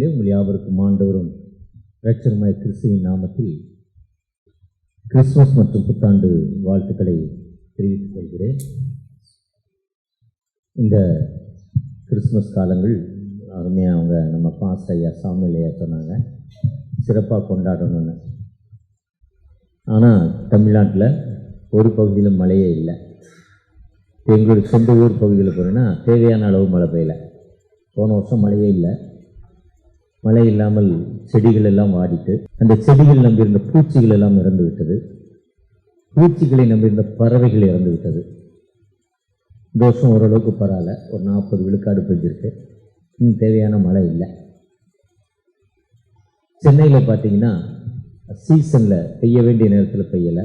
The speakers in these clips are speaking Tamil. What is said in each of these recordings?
நாளிலே உங்கள் யாவருக்கும் ஆண்டவரும் இரட்சகருமாகிய கிறிஸ்துவின் நாமத்தில் கிறிஸ்துமஸ் மற்றும் புத்தாண்டு வாழ்த்துக்களை தெரிவித்துக் கொள்கிறேன். இந்த கிறிஸ்துமஸ் காலங்கள் அருமையாக அவங்க நம்ம பாஸ்டர் ஐயா சாமுவேல் ஐயா சொன்னாங்க, சிறப்பாக கொண்டாடணும்னு. ஆனால் தமிழ்நாட்டில் ஒரு பகுதியில் மழையே இல்லை. எங்களுடைய சொந்த ஊர் பகுதியில் போனோன்னா தேவையான அளவு மழை பெய்யலை. போன வருஷம் மழையே இல்லை. மழை இல்லாமல் செடிகள் எல்லாம் வாடிட்டு, அந்த செடிகள் நம்பியிருந்த பூச்சிகள் எல்லாம் இறந்து விட்டது. பூச்சிகளை நம்பியிருந்த பறவைகள் இறந்து விட்டது. இந்த வருஷம் ஓரளவுக்கு பரவாயில்ல, ஒரு 40 விழுக்காடு பெஞ்சிருக்கு. இன்னும் தேவையான மழை இல்லை. சென்னையில் பார்த்தீங்கன்னா சீசனில் பெய்ய வேண்டிய நேரத்தில் பெய்யலை.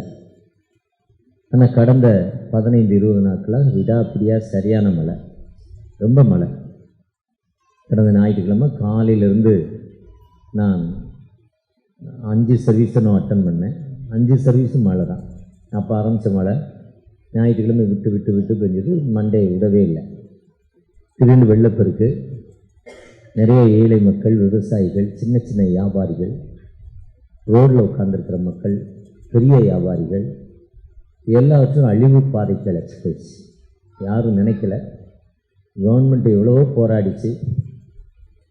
ஆனால் கடந்த 15-20 நாட்களாக விடாப்பிடியாக சரியான மழை, ரொம்ப மழை. கடந்த ஞாயிற்றுக்கிழமை காலையிலேருந்து நான் 5 சர்வீஸை நான் அட்டன் பண்ணேன். 5 சர்வீஸும் மழை தான். அப்போ ஆரம்பித்த மழை ஞாயிற்றுக்கிழமை விட்டு விட்டு விட்டு பெஞ்சது. மண்டே விடவே இல்லை. திடீர்னு வெள்ளப்பெருக்கு, நிறைய ஏழை மக்கள், விவசாயிகள், சின்ன சின்ன வியாபாரிகள், ரோடில் உட்கார்ந்துருக்கிற மக்கள், பெரிய வியாபாரிகள் எல்லாவற்றும் அழிவு பாதைக்கு அழைச்சி போயிடுச்சு. யாரும் நினைக்கல. கவர்மெண்ட் எவ்வளவோ போராடிச்சு,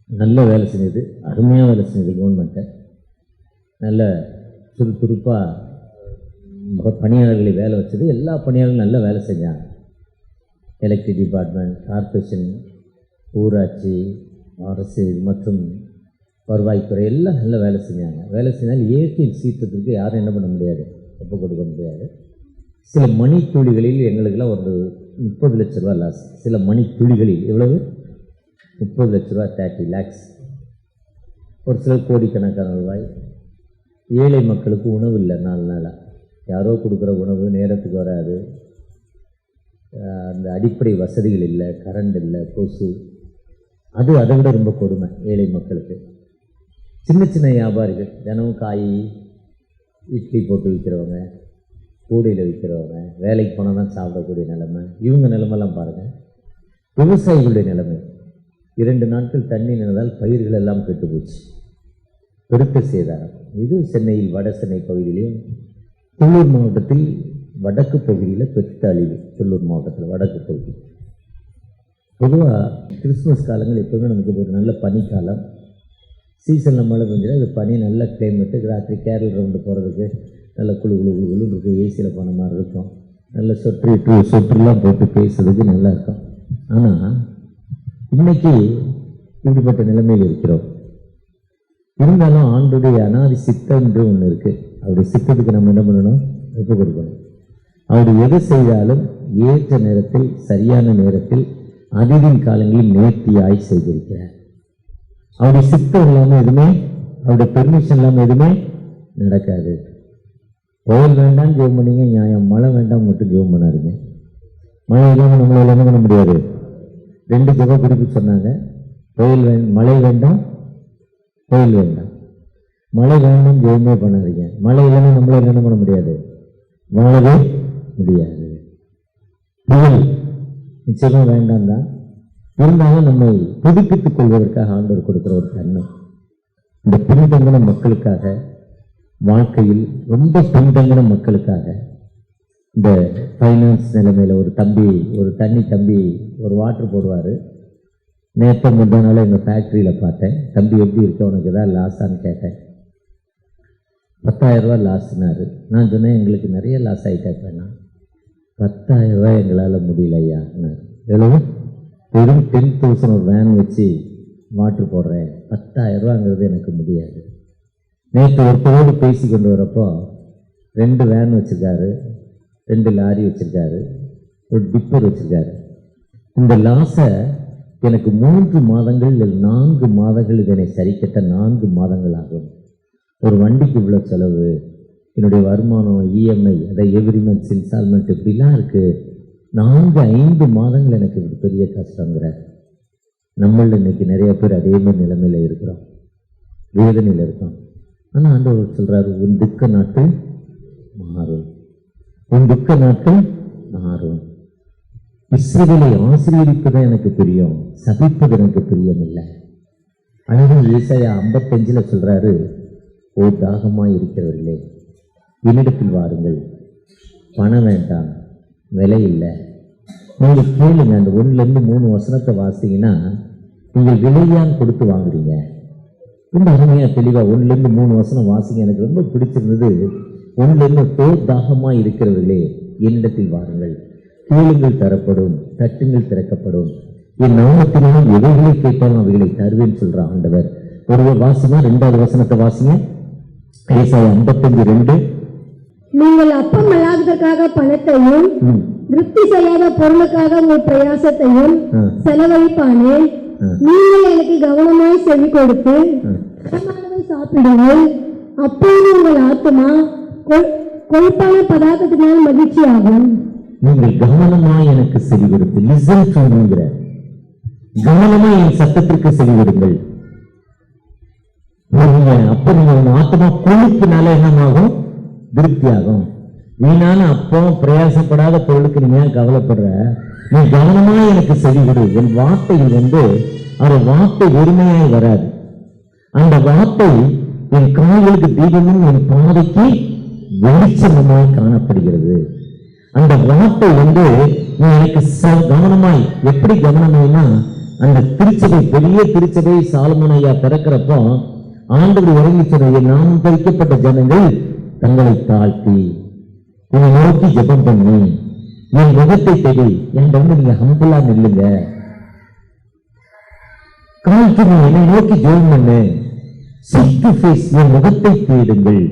நல்ல வேலை செஞ்சது, அருமையாக வேலை செஞ்சது. கவர்மெண்ட்டை நல்ல துருதுருப்பாக பணியாளர்களை வேலை வச்சது. எல்லா பணியாளர்களும் நல்ல வேலை செஞ்சாங்க. எலக்ட்ரிக் டிபார்ட்மெண்ட், கார்பரேஷன், ஊராட்சி, அரசு மற்றும் வருவாய்த்துறை எல்லாம் நல்ல வேலை செஞ்சாங்க. வேலை செஞ்சாலும் இயற்கையின் சீற்றத்துக்கு யாரும் என்ன பண்ண முடியாது, ஒப்பு கொடுக்க முடியாது. சில மணித்துளிகளில் எங்களுக்கெல்லாம் ஒரு 30 லட்ச ரூபா லாஸ். சில மணித்துளிகளில் எவ்வளவு? 30 லட்ச ரூபா, 30 lakhs. ஒரு சிலர் கோடிக்கணக்கான ரூபாய். ஏழை மக்களுக்கு உணவு இல்லை. 4 நாளாக யாரோ கொடுக்குற உணவு நேரத்துக்கு வராது. அந்த அடிப்படை வசதிகள் இல்லை, கரண்ட் இல்லை, கொசு. அதை விட ரொம்ப கொடுமை ஏழை மக்களுக்கு. சின்ன சின்ன வியாபாரிகள், தினமும் காய், இட்லி போட்டு விற்கிறவங்க, கூடையில் விற்கிறவங்க, வேலைக்கு போனால் தான் சாப்பிடக்கூடிய நிலைமை. இவங்க நிலைமெல்லாம் பாருங்கள். விவசாயிகளுடைய நிலைமை, 2 நாட்கள் தண்ணி நின்றதால் பயிர்கள் எல்லாம் கெட்டு போச்சு. பெருத்த சேதாரம். இது சென்னையில் வட சென்னை பகுதியிலையும், துள்ளூர் மாவட்டத்தில் வடக்கு பகுதியில் பெருத்த அழிவு. துள்ளூர் மாவட்டத்தில் வடக்கு பகுதி. பொதுவாக கிறிஸ்துமஸ் காலங்கள் எப்போவுமே நமக்கு ஒரு நல்ல பனிக்காலம். சீசனில் மழை பெஞ்சிடும். அது பனி, நல்ல கிளைமேட்டு. ராத்திரி கேரல் ரவுண்டு போகிறதுக்கு நல்ல குழு இருக்கு. ஏசியில் போன மாதிரி இருக்கும். நல்ல சொற்றுலாம் போட்டு பேசுறதுக்கு நல்லா இருக்கும். ஆனால் இன்னைக்கு இப்படிப்பட்ட நிலைமையில் இருக்கிறோம். இருந்தாலும் ஆண்டுடைய அனாதி சித்தம் என்று ஒன்று இருக்குது. அவருடைய சித்தத்துக்கு நம்ம என்ன பண்ணணும்? ஒப்பு கொடுக்கணும். அவர் எது செய்தாலும் ஏற்ற நேரத்தில், சரியான நேரத்தில், அதிதின் காலங்களில் நேர்த்தியாய் செய்திருக்கிறார். அவருடைய சித்தம் இல்லாமல் எதுவுமே, அவருடைய பெர்மிஷன் இல்லாமல் எதுவுமே நடக்காது. புயல் வேண்டாம் ஜெபம் பண்ணிங்க, நியாயம். மழை வேண்டாம் மட்டும் ஜெபம் பண்ணாருங்க. மழை இல்லாமல் நம்மளால் என்ன பண்ண முடியாது. 2 ஜெப குறிப்பு சொன்னாங்க. மழை வேண்டாம், புயல் வேண்டாம். மழை வேண்டாம் ஜெபமே பண்ணாதீங்க. மழை இல்லைன்னா நம்மளால் என்ன பண்ண முடியாது, வாழவே முடியாது. புயல் நிச்சயமாக வேண்டாம் தான். இருந்தாலும் நம்மை புதுப்பித்துக் கொள்வதற்காக ஆண்டவர் கொடுக்குற ஒரு தன்மை. இந்த பின்தங்கின மக்களுக்காக, வாழ்க்கையில் ரொம்ப பின்தங்கின மக்களுக்காக, இந்த ஃபைனான்ஸ் நிலைமையில் ஒரு தண்ணி தம்பி ஒரு வாட்டர் போடுவார். நேற்று முந்தானால எங்கள் ஃபேக்ட்ரியில் பார்த்தேன். தம்பி எப்படி இருக்க, உனக்கு எதாவது லாஸான்னு கேட்டேன். 10,000 ரூபா லாஸ்னாரு. நான் சொன்னேன், எங்களுக்கு நிறைய லாஸ் ஆகிட்டேன். 10,000 ரூபாய் எங்களால் முடியல ஐயான்னாரு. எவ்வளவு? வெறும் 10,000 ஒரு வேன் வச்சு வாட்டர் போடுறேன். 10,000 ரூபாங்கிறது எனக்கு முடியாது. நேற்று ஒருத்தரோடு பேசி கொண்டு வரப்போ 2 வேன் வச்சுருக்காரு, 2 லாரி வச்சுருக்காரு, ஒரு டிப்பர் வச்சுருக்காரு. இந்த லாஸை எனக்கு 3 மாதங்கள் இல்லை 4 மாதங்கள், இதனை சரிக்கட்ட 4 மாதங்கள் ஆகும். ஒரு வண்டிக்கு இவ்வளோ செலவு, என்னுடைய வருமானம், இஎம்ஐ, அதை எவ்ரி மந்த்ஸ் இன்ஸ்டால்மெண்ட் இப்படிலாம் இருக்குது. 4-5 மாதங்கள் எனக்கு பெரிய கஷ்டங்கிற. நம்மள இன்னைக்கு நிறைய பேர் அதே மாதிரி நிலைமையில் இருக்கிறோம், வேதனையில் இருக்கோம். ஆனால் ஆண்டவர் சொல்கிறாரு, உன் துக்க நாட்கள் மாறும், உன் துக்க நாட்கள் மாறும். இஸ்ரவேலை ஆசீர்வதிப்பது எனக்கு பிரியம், சபிப்பது எனக்கு பிரியம் இல்லை. அழகு ஏசாயா 55 சொல்றாரு, ஓ தாகமாய் இருக்கிறவர்களே என்னிடத்தில் வாருங்கள், பணம் வேண்டாம், விலை இல்லை. நீங்கள் கேளுங்க. அந்த 1-3 வசனத்தை வாசிங்கன்னா நீங்கள் விலையான் கொடுத்து வாங்குறீங்க. ரொம்ப அருமையா தெளிவா 1-3 வசனம் வாசிங்க. எனக்கு ரொம்ப பிடிச்சிருந்தது. 1-4 தாகமாய் இருக்கிறவர்களே என்னிடத்தில் வாருங்கள், கேளுங்கள் தரப்படும், தட்டுங்கள் திறக்கப்படும், என் நாமத்தினாலும் எவைகளை கேட்டாலும் அவைகளை தருவேன்னு சொல்ற ஆண்டவர். ஒருவர் வாசிங்க, 2வது வசனத்தை வாசிங்க. ஏசாயா 55:2. நீங்கள் அப்பம் அல்லாததற்காக பணத்தையும் திருப்தி செய்யாத பொருளுக்காக உங்கள் பிரயாசத்தையும் செலவழிப்பானேன். நீங்கள் எனக்கு கவனமாய் செவி கொடுத்து சாப்பிடுங்கள், அப்போது உங்கள் ஆத்மா கொழுப்பான பதார்த்தத்தினால் மகிழ்ச்சியாகும். நீங்கள் கவனமாய் எனக்கு செவி கொடுத்து, லிசன் சொல்லுங்கிற, கவனமாய் என் சத்தத்திற்கு செவி கொடுங்கள். அப்ப நீங்க உங்க ஆத்மா கொழுப்பினால என்னமாகும்? திருப்தியாகும். வீணான அப்பம் பிரயாசப்படாத பொருளுக்கு நீங்க ஏன் கவலைப்படுற? நீ கவனமா எனக்கு செவி கொடு. என் வார்த்தையில் அவர் வார்த்தை வெறுமையாய் வராது. அந்த வார்த்தை என் கால்களுக்கு தீபமும் என் பாதைக்கு வெளிச்சமாய் காணப்படுகிறது. அந்த வார்த்தை நீ எனக்கு கவனமாய், எப்படி கவனமாய்னா, அந்த திருச்சபை, பெரிய திருச்சபை சாலமோன் ஐயா திறக்கிறப்போ ஆண்டவர் உறங்கி சொன்ன, நாமம் பறிக்கப்பட்ட ஜனங்கள் தங்களை தாழ்த்தி என்னை நோக்கி ஜெபம் பண்ணி என் முகத்தை தேடி என்கிட்ட நீங்க ஹம்பிளா நில்லுங்க, கால்க்கு என்னை நோக்கி ஜெபம் பண்ணு, ஃபேஸ் டு ஃபேஸ் என் முகத்தை தேடுங்கள்.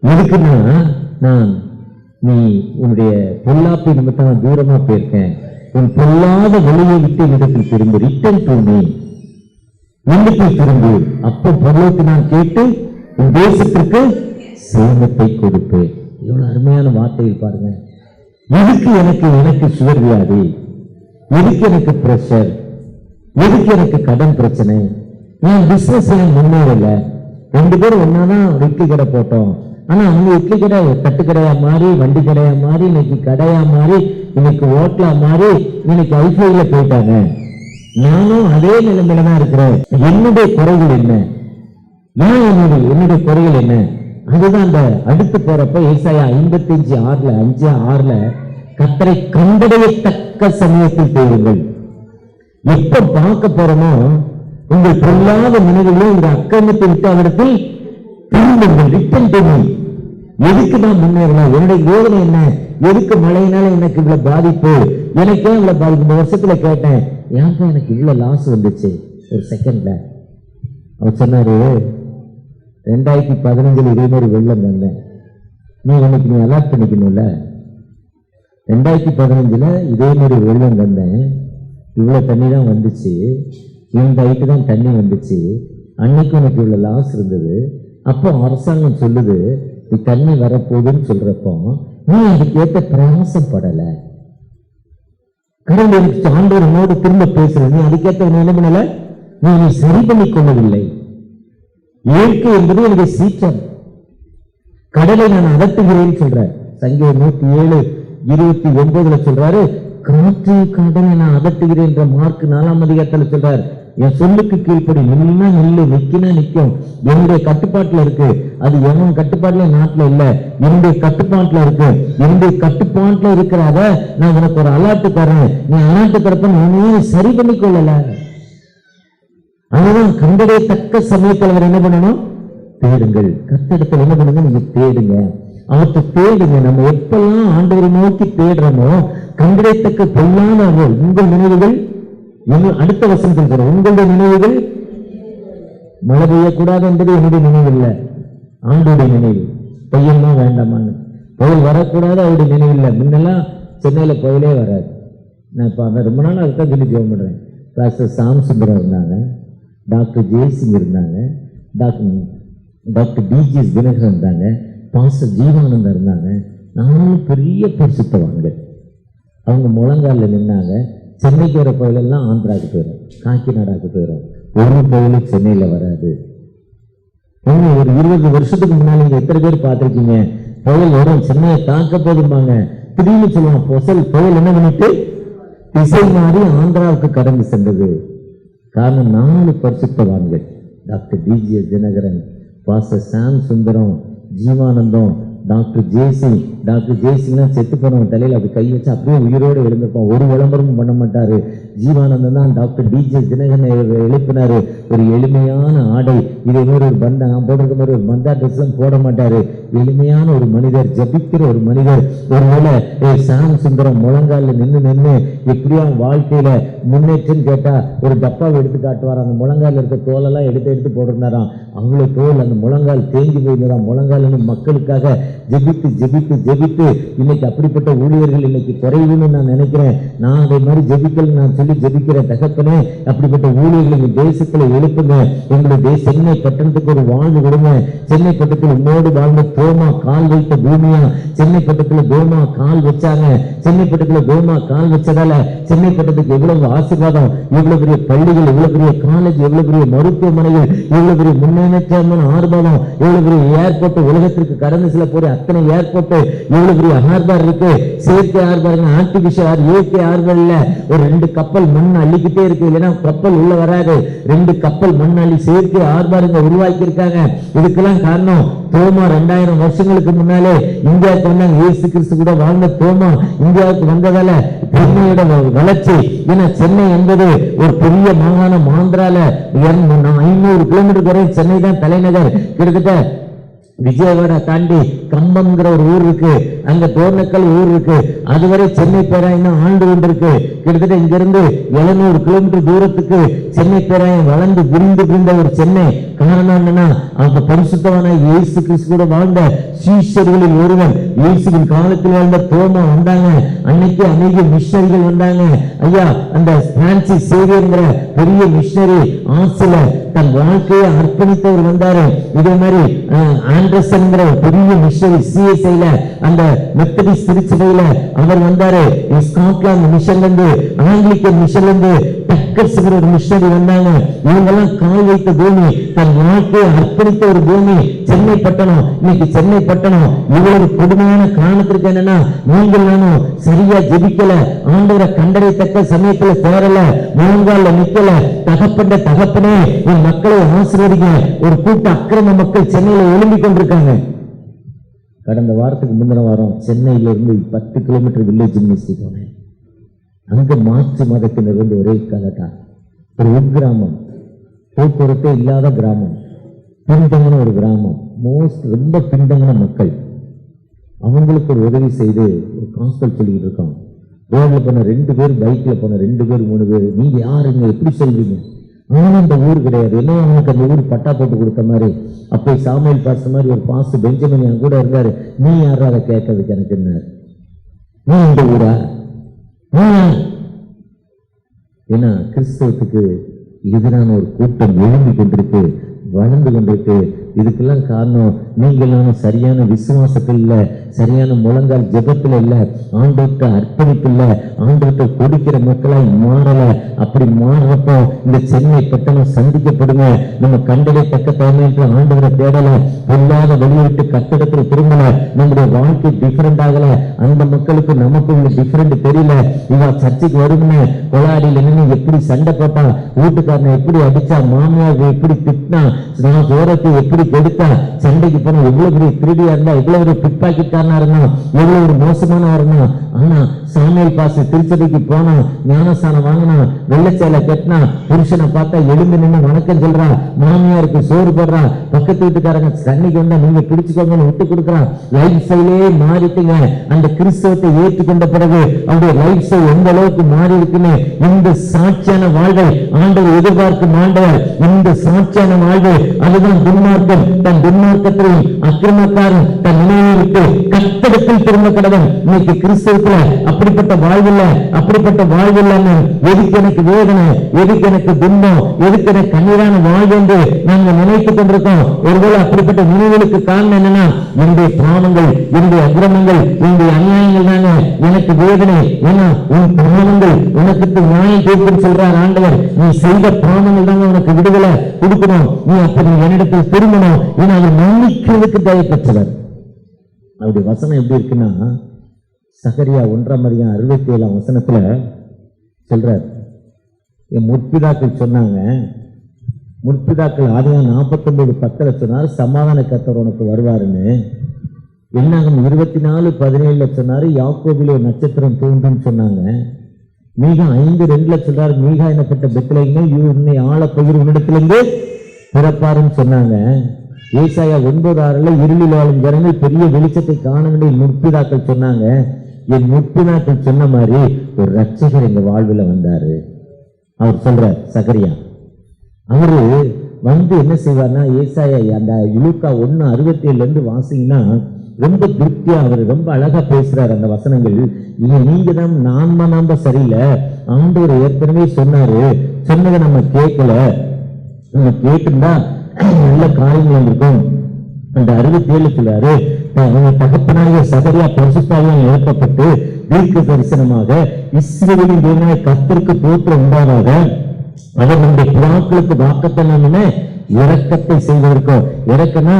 எதுக்குன்னா, நான் நீ உன்னுடைய பொல்லாப்பை நிமித்தம் நான் தூரமா போயிருக்கேன், உன் பொல்லாத வழியை விட்டு என்னிடத்தில் திரும்ப, ரிட்டர்ன் டு மீ, என்னிடத்தில் திரும்பு, அப்போ பரலோகத்தை நான் கேட்டு உன் தேசத்திற்கு சேமத்தை கொடுப்பேன். எவ்வளவு அருமையான வார்த்தையில் பாருங்க. எதுக்கு எனக்கு சுகர் வியாதி, எதுக்கு எனக்கு பிரஷர், எதுக்கு எனக்கு கடன் பிரச்சனை, நான் பிசினஸ் முன்னேறல. 2 பேரும் ஒன்னாதான் இட்லி கடை போட்டோம், ஆனா அவங்க இட்லி கடை தட்டு கடையா மாறி, வண்டி கடையா மாறி, இன்னைக்கு கடையா மாறி, இன்னைக்கு ஓட்டலா மாறி, இன்னைக்கு ஐஃபைல போயிட்டாங்க. நானும் அதே நிலைமையில தான் இருக்கிறேன். என்னுடைய குறைகள் என்ன? என்னுடைய குறைகள் என்ன? அதுதான் அந்த அடுத்து போறப்ப ஏசாயா 55:6 கர்த்தரை கண்டடையத்தக்க சமயத்தில் தேடுங்கள். எப்ப பார்க்க போறோமோ உங்கள் பொல்லாத நினைவுகளும் இந்த அக்கிரமத்தை விட்டு அவரிடத்தில் திரும்புங்கள், ரிட்டர்ன் டு மீ. எதுக்கு நான் முன்னேறலாம்? என்னுடைய யோசனை என்ன? எதுக்கு மழையினால எனக்கு இவ்வளவு பாதிப்பு, எனக்கே இவ்வளவு பாதிப்பு? இந்த வருஷத்துல கேட்டேன், ஏன்ப்பா எனக்கு இவ்வளவு லாஸ் வந்துச்சு? ஒரு செகண்ட்ல அவர் சொன்னாரு, 2015 இதே மாதிரி வெள்ளம் வந்தேன், நீ அலர்ட் பண்ணிக்கணும்ல. 2015 இதே மாதிரி வெள்ளம் வந்தேன், இவ்வளவு தண்ணி தான் வந்துச்சு, இந்த ஹைட்டு தான் தண்ணி வந்துச்சு, அன்னைக்கு உனக்கு இவ்வளவு லாஸ் இருந்தது. அப்போ அரசாங்கம் சொல்லுது நீ தண்ணி வரப்போகுதுன்னு சொல்றப்போ நீ அதுக்கேற்ற பிரயாசம் படல. கடவுள் எனக்கு ஆண்டவரோடு திரும்ப பேசுற, நீ அதுக்கேற்ற என்ன பண்ணல, நீ சரி பண்ணி கொள்ளவில்லை. இயற்கை என்பது எனக்கு சீற்றம், கடலை நான் அதட்டுகிறேன்னு சொல்ற. சங்கீதம் 107:29 சொல்றாரு, காற்று கடலை நான் அதட்டுகிறேன் என்ற மார்க் 4ஆம் அதிகாரத்தில் சொல்றாரு. என் சொல்லுக்கு கீழ்ப்படி, நின்னா நில்லு, நிக்கினா நிக்கும், என்னுடைய கட்டுப்பாட்டுல இருக்கு. அது எவன் கட்டுப்பாட்டுல நாட்டுல இல்ல, என்னுடைய கட்டுப்பாட்டுல இருக்கு. என்னுடைய கட்டுப்பாட்டுல இருக்கிறத நான் உனக்கு ஒரு அலாட்டு தரேன், நீ அலாட்டு தரப்ப நீ சரி பண்ணி கொள்ளல. அதுதான் கண்டடையத்தக்க சமயத்தில் அவர் என்ன பண்ணணும்? தேடுங்கள். கர்த்தரிடத்தில் என்ன பண்ணுங்க? நீங்க தேடுங்க, அவற்றை தேடுங்க. நம்ம எப்பெல்லாம் ஆண்டவரை நோக்கி தேடுறோமோ கண்டடையத்தக்க பொல்லான உங்கள் நினைவுகள், அடுத்த வசனத்தில் சொல்ற, உங்களுடைய நினைவுகள் மழை பெய்யக்கூடாது என்பது என்னுடைய நினைவு இல்லை, ஆண்டோடைய நினைவு. பையன் தான் வேண்டாமான்னு, புயல் வரக்கூடாது அவருடைய நினைவு இல்லை. முன்னெல்லாம் சென்னையில புயலே வராது. நான் இப்போ ரொம்ப நாள் அதுதான் சொல்லி ஜெபம் பண்றேன். டாக்டர் சாம்சுந்தரம் இருந்தாங்க, டாக்டர் ஜெய்சிங் இருந்தாங்க, டாக்டர் டிஜிஎஸ் தினகரன் இருந்தாங்க, பாஸ்டர் ஜீவானந்தம் இருந்தாங்க. 4 பெரிய பரிசுத்தவாங்க. அவங்க முழங்காலில் நின்னாங்க. சென்னைக்கு வர புயலெல்லாம் ஆந்திராவுக்கு போயிடும், காக்கிநாடாவுக்கு போயிடும். ஒரு புயலும் சென்னையில் வராது. ஒரு 20 வருஷத்துக்கு முன்னாடி நீங்க எத்தனை பேர் பார்த்துருக்கீங்க? புயல் வரும், சென்னையை தாக்க போதும்பாங்க, திடீர்னு சொல்லுவாங்க புயல் என்ன பண்ணிட்டு திசை மாறி ஆந்திராவுக்கு கடந்து சென்றது. காரணம் 4 பரிசுத்தவான்கள், doctor DJ Dhinakaran, pastor Sam Sundaram, Jeevanandam, doctor ஜேசிங்லாம் செத்து போனவன் தலையில் அப்படி கை வச்சு அப்படியே உயிரோடு எழுந்திருப்பான். ஒரு விளம்பரமும் பண்ண மாட்டாரு. ஜீவானந்தம் தான் டாக்டர் டிஜே தினகரனை எழுப்பினாரு. ஒரு எளிமையான ஆடை, இதே மாதிரி ஒரு பந்தா நான் போட்டிருக்க மாதிரி ஒரு பந்தா ட்ரெஸ்லாம் போட மாட்டாரு. எளிமையான ஒரு மனிதர், ஜபிக்கிற ஒரு மனிதர். ஒருவேளை சாம் சுந்தரம் முழங்காலில் நின்று எப்படியா வாழ்க்கையில முன்னேற்றம் கேட்டா ஒரு டப்பாவை எடுத்து காட்டுவார். அந்த முழங்கால் இருக்க தோலெல்லாம் எடுத்து போட்டிருந்தாராம். அவ்வளோ தோல் அந்த முழங்கால் தேங்கி போயிருந்தான். முழங்கால் மக்களுக்காக ஜெபித்து இன்னைக்கு அப்படிப்பட்ட ஊழியர்கள் இன்னைக்கு குறைவுன்னு நான் நினைக்கிறேன். நான் அதே மாதிரி ஜெபிக்கல் நான் சொல்லி ஜெபிக்கிறேன். தகப்பனே, அப்படிப்பட்ட ஊழியர்கள் இந்த தேசத்துல எழுப்புங்க. எங்களுடைய சென்னை பட்டணத்துக்கு ஒரு வாழ்வு கொடுங்க. சென்னை பட்டணத்தில் உன்னோடு வாழ்ந்த தோமா கால் வைத்த பூமியா. சென்னை பட்டணத்துல தோமா கால் வச்சாங்க. சென்னை பட்டணத்துல தோமா கால் வச்சதால சென்னை பட்டணத்துக்கு எவ்வளவு ஆசீர்வாதம், எவ்வளவு பெரிய பள்ளிகள், எவ்வளவு பெரிய காலேஜ், எவ்வளவு பெரிய மருத்துவமனைகள், எவ்வளவு பெரிய முன்னேற்றமான ஆர்ப்பாட்டம், எவ்வளவு பெரிய ஏர்போர்ட், உலகத்திற்கு கடந்து சில போற அத்தனை ஏர்போர்ட், எவ்வளவு பெரிய ஹார்பர் இருக்கு. செயற்கை ஹார்பர், ஆர்டிபிஷியல் இயற்கை ஹார்பர் இல்ல. ஒரு 2 கப்பல் மண் அள்ளிக்கிட்டே இருக்கு, இல்லைன்னா கப்பல் உள்ள வராது. 2 கப்பல் மண் அள்ளி செயற்கை ஹார்பருங்க உருவாக்கி இருக்காங்க. இதுக்கெல்லாம் காரணம் தோமா 2000 வருஷங்களுக்கு முன்னாலே இந்தியாவுக்கு வந்தாங்க. இயேசு கிறிஸ்து கூட வாழ்ந்த தோமா இந்தியாவுக்கு வந்ததால சென்னையோட வளர்ச்சி. ஏன்னா சென்னை என்பது ஒரு பெரிய மாகாணம். ஆந்திரால 500 கிலோமீட்டர் வரை சென்னை தான் தலைநகர். கிட்டத்தட்ட விஜயவாடா தாண்டி கம்பம்ங்கிற ஒரு ஊர் இருக்கு, அங்க தோர்னக்கல் ஊர் இருக்கு. அதுவரை சென்னை பேராயம் ஆண்டு கொண்டிருக்கு. கிட்டத்தட்ட இங்க இருந்து 700 கிலோமீட்டர் தூரத்துக்கு சென்னை பேராயம் வளர்ந்து விரிந்த ஒரு சென்னை. காரணம் என்னன்னா, அந்த பரிசுத்தமான இயேசு கிறிஸ்துவோட வாழ்ந்த சீஷர்களில் ஒருவன், இயேசுவின் காலத்தில் வாழ்ந்த தோமா வந்தாங்க. அன்னைக்கு அநேக மிஷனரிகள் வந்தாங்க. ஐயா, அந்த பிரான்சிஸ் சேவியர்ங்கிற பெரிய மிஷனரி ஆசில தன் வாழ்க்கையை அர்ப்பணித்தவர் வந்தாரு. இதே மாதிரி ஆண்டர்சன்ங்கிற பெரிய மிஷனரி சிஎஸ்ஐல அந்த மெத்தடிஸ்ட் திருச்சபையில அவர் வந்தாரு. ஸ்காட்லாந்து மிஷன்ல இருந்து, ஆங்கிலிக்கன் மிஷன்ல இருந்து டக்கர்ஸ்ங்கிற ஒரு மிஷனரி வந்தாங்க. இவங்கெல்லாம் கால் வைத்த பூமி, தன் வாழ்க்கையை அர்ப்பணித்த ஒரு பூமி சென்னை பட்டணம். இன்னைக்கு சென்னை பட்டணம் இவ்வளவு கொடுமையான காரணத்திற்கு என்னன்னா, நீங்கள் நானும் சரியா ஜெபிக்கல, ஆண்டவரை கண்டறியத்தக்க சமயத்துல சேரல, முழங்கால நிக்கல. தகப்பனே என் மக்களை ஆசீர்வதிங்க. ஒரு கூட்ட அக்கிரம மக்கள் சென்னையில எழும்பிக் கொண்டிருக்காங்க. கடந்த வாரத்துக்கு முந்தின வாரம் சென்னையில இருந்து 10 கிலோமீட்டர் வில்லேஜ் யூனிவர்சிட்டி போனேன். அங்க மாற்று மதத்தினர் ஒரே கலட்டா. ஒரு உட்கிராமம், போக்குவரத்தே இல்லாத கிராமம், பின்தங்கின ஒரு கிராமம், ரொம்ப பின்தங்கின மக்கள். அவங்களுக்கு ஒரு உதவி செய்து ஒரு காஸ்பல் சொல்லிக்கிட்டு இருக்கோம். ரோட்ல போன 2 பேர், பைக்ல போன 2 பேர் 3 பேர், நீங்க யாருங்க எப்படி சொல்வீங்க? அவனும் இந்த ஊர் கிடையாது, என்ன அவனுக்கு அந்த ஊர் பட்டா போட்டு கொடுத்த மாதிரி. அப்போ சாமுவேல் பாஸ்டர் மாதிரி ஒரு பாஸ்டர் பெஞ்சமின் என் கூட இருந்தாரு. நீ யாரா அதை கேட்கறதுக்கு எனக்கு என்ன? நீ இந்த ஊரா? ஏன்னா கிறிஸ்தவத்துக்கு எதிரான ஒரு கூட்டம் எழும்பி கொண்டிருக்கு, வளர்ந்து கொண்டிருக்கு. இதுக்கெல்லாம் காரணம் நீங்கள் நானும் சரியான விசுவாசத்தில் இல்ல, சரியான முழங்கால் ஜெபத்தில் இல்ல, ஆண்டவர்கிட்ட அர்ப்பணிப்பு இல்ல, ஆண்டவர்கிட்ட கொடுக்கிற மக்களாய் மாறல. அப்படி மாறுறப்போ இந்த சென்னை பட்டணம் சந்திக்கப்படுங்க. நம்ம கண்டடைத்தக்க தலைமையில ஆண்டவரை தேடல, பொல்லாத வெளியிட்டு கட்டிடத்தில் திரும்பல, நம்முடைய வாழ்க்கை டிஃபரெண்ட் ஆகல. அந்த மக்களுக்கு நமக்கும் டிஃபரெண்ட் தெரியல. இவ சர்ச்சைக்கு வரும்னு கொலாடியில் நின்று எப்படி சண்டை போட்டா, வீட்டுக்காரனை எப்படி அடிச்சா, மாமியார் எப்படி திட்டினா, சோரத்தை எப்படி கொடுத்தா, சண்டைக்கு போனா எவ்வளவு பெரிய திருடியா இருந்தா, எவ்வளவு ஒரு பிட் பாக்கெட்காரனா இருந்தா, எவ்வளவு ஒரு மோசமானவா இருந்தா. ஆனா சாமுவேல் பாஸ்டர் திருச்சபைக்கு போனா, ஞானஸ்தானம் வாங்கினா, வெள்ளச்சேலை கட்டினா, புருஷனை பார்த்தா எழுந்து நின்று வணக்கம் சொல்றா, மாமியாருக்கு சோறு போடுறா, பக்கத்து வீட்டுக்காரங்க தண்ணிக்கு வந்தா நீங்க பிடிச்சுக்கோங்கன்னு விட்டு கொடுக்குறான். லைஃப் ஸ்டைலே மாறிட்டுங்க. அந்த கிறிஸ்தவத்தை ஏற்றுக்கொண்ட பிறகு அவருடைய லைஃப் ஸ்டைல் எந்த அளவுக்கு மாறி இருக்குன்னு, இந்த சாட்சியான வாழ்வை ஆண்டவர் எதிர்பார்க்கும் ஆண்டவர். இந்த சாட்சியான வாழ்வு, அதுதான் துன்மார்க்கம். தன் துன்மார்க்கத்திலும் அக்கிரமக்காரன் தன் நினைவை விட்டு கர்த்தரிடத்தில் திரும்ப கடவன். இன்னைக்கு கிறிஸ்தவத்துல அப்படிப்பட்ட வாழ்வில்ல, அப்படிப்பட்ட வாழ்வில்ல. எதுக்கு எனக்கு வேதனை, எதுக்கு எனக்கு துன்பம், எதுக்கு எனக்கு கண்ணீரான வாழ்வு என்று நாங்கள் நினைத்துக் கொண்டிருக்கோம். ஒருவேளை அப்படிப்பட்ட நினைவுகளுக்கு காரணம் என்னன்னா, என்னுடைய பாவங்கள், என்னுடைய அக்கிரமங்கள், என்னுடைய அநியாயங்கள் தாங்க எனக்கு வேதனை. ஏன்னா உன் பாவங்கள் உனக்கு நியாயம் தீர்ப்புன்னு சொல்றார் ஆண்டவர். நீ செய்த பாவங்கள் தாங்க உனக்கு விடுதலை கொடுக்கணும். நீ அப்படி என்னிடத்தில் திரும்பணும். ஏன்னா அவர் மன்னிக்கிறதுக்கு தயவு பெற்றவர். அவருடைய வசனம் எப்படி இருக்குன்னா, சகரியா 1 அதிகாரம் 67 வசனத்துல சொல்றார், என் முற்பிதாக்கள் சொன்னாங்க, முற்பிதாக்கள் ஆதியாகமம் 49:10 சொன்னார், சமாதான கர்த்தர் உனக்கு வருவாருன்னு. என்னாகும் 24:17 சொன்னாரு, யாக்கோபிலே ஒரு நட்சத்திரம் தோன்றும் சொன்னாங்க. மீகா 5:2 சொல்றாரு, மீகா எனப்பட்ட பெத்லகேமே உன்னை ஆள பகிர் உன்னிடத்திலிருந்து பிறப்பாருன்னு சொன்னாங்க. ஏசாயா 9:6 இருளில் வாழும் ஜனங்கள் பெரிய வெளிச்சத்தை காண வேண்டிய முற்பிதாக்கள் சொன்னாங்க. என் முற்பிதாக்கள் சொன்ன மாதிரி ஒரு ரட்சகர் எங்க வாழ்வில் வந்தாரு. அவர் சொல்றார், சகரியா அவரு வந்து என்ன செய்வார்னா, ஏசாயா அந்த லூக்கா 1:67 வாசிங்கன்னா ரொம்ப திருப்தியா அவர் ரொம்ப அழகா பேசுறாரு. அந்த வசனங்கள் நீங்க தான் நாம சரியில்லை, ஆண்டவர் ஏற்கனவே சொன்னாரு, சொன்னதை நம்ம கேட்கல, நம்ம கேட்டுருந்தா நல்ல காரியங்கள் இருக்கும். அந்த 67 சொல்றாரு, அவங்க தகப்பனாகிய சகரியா பரிசுத்தாவியால் எழுப்பப்பட்டு தீர்க்க தரிசனமாக இஸ்ரவேலின் தேவனாகிய கர்த்தருக்கு தோற்றம் உண்டாதாக அவர் நம்முடைய பிதாக்களுக்கு வாக்குத்தத்தம் இரக்கத்தை செய்வதற்கும், இரக்கம்னா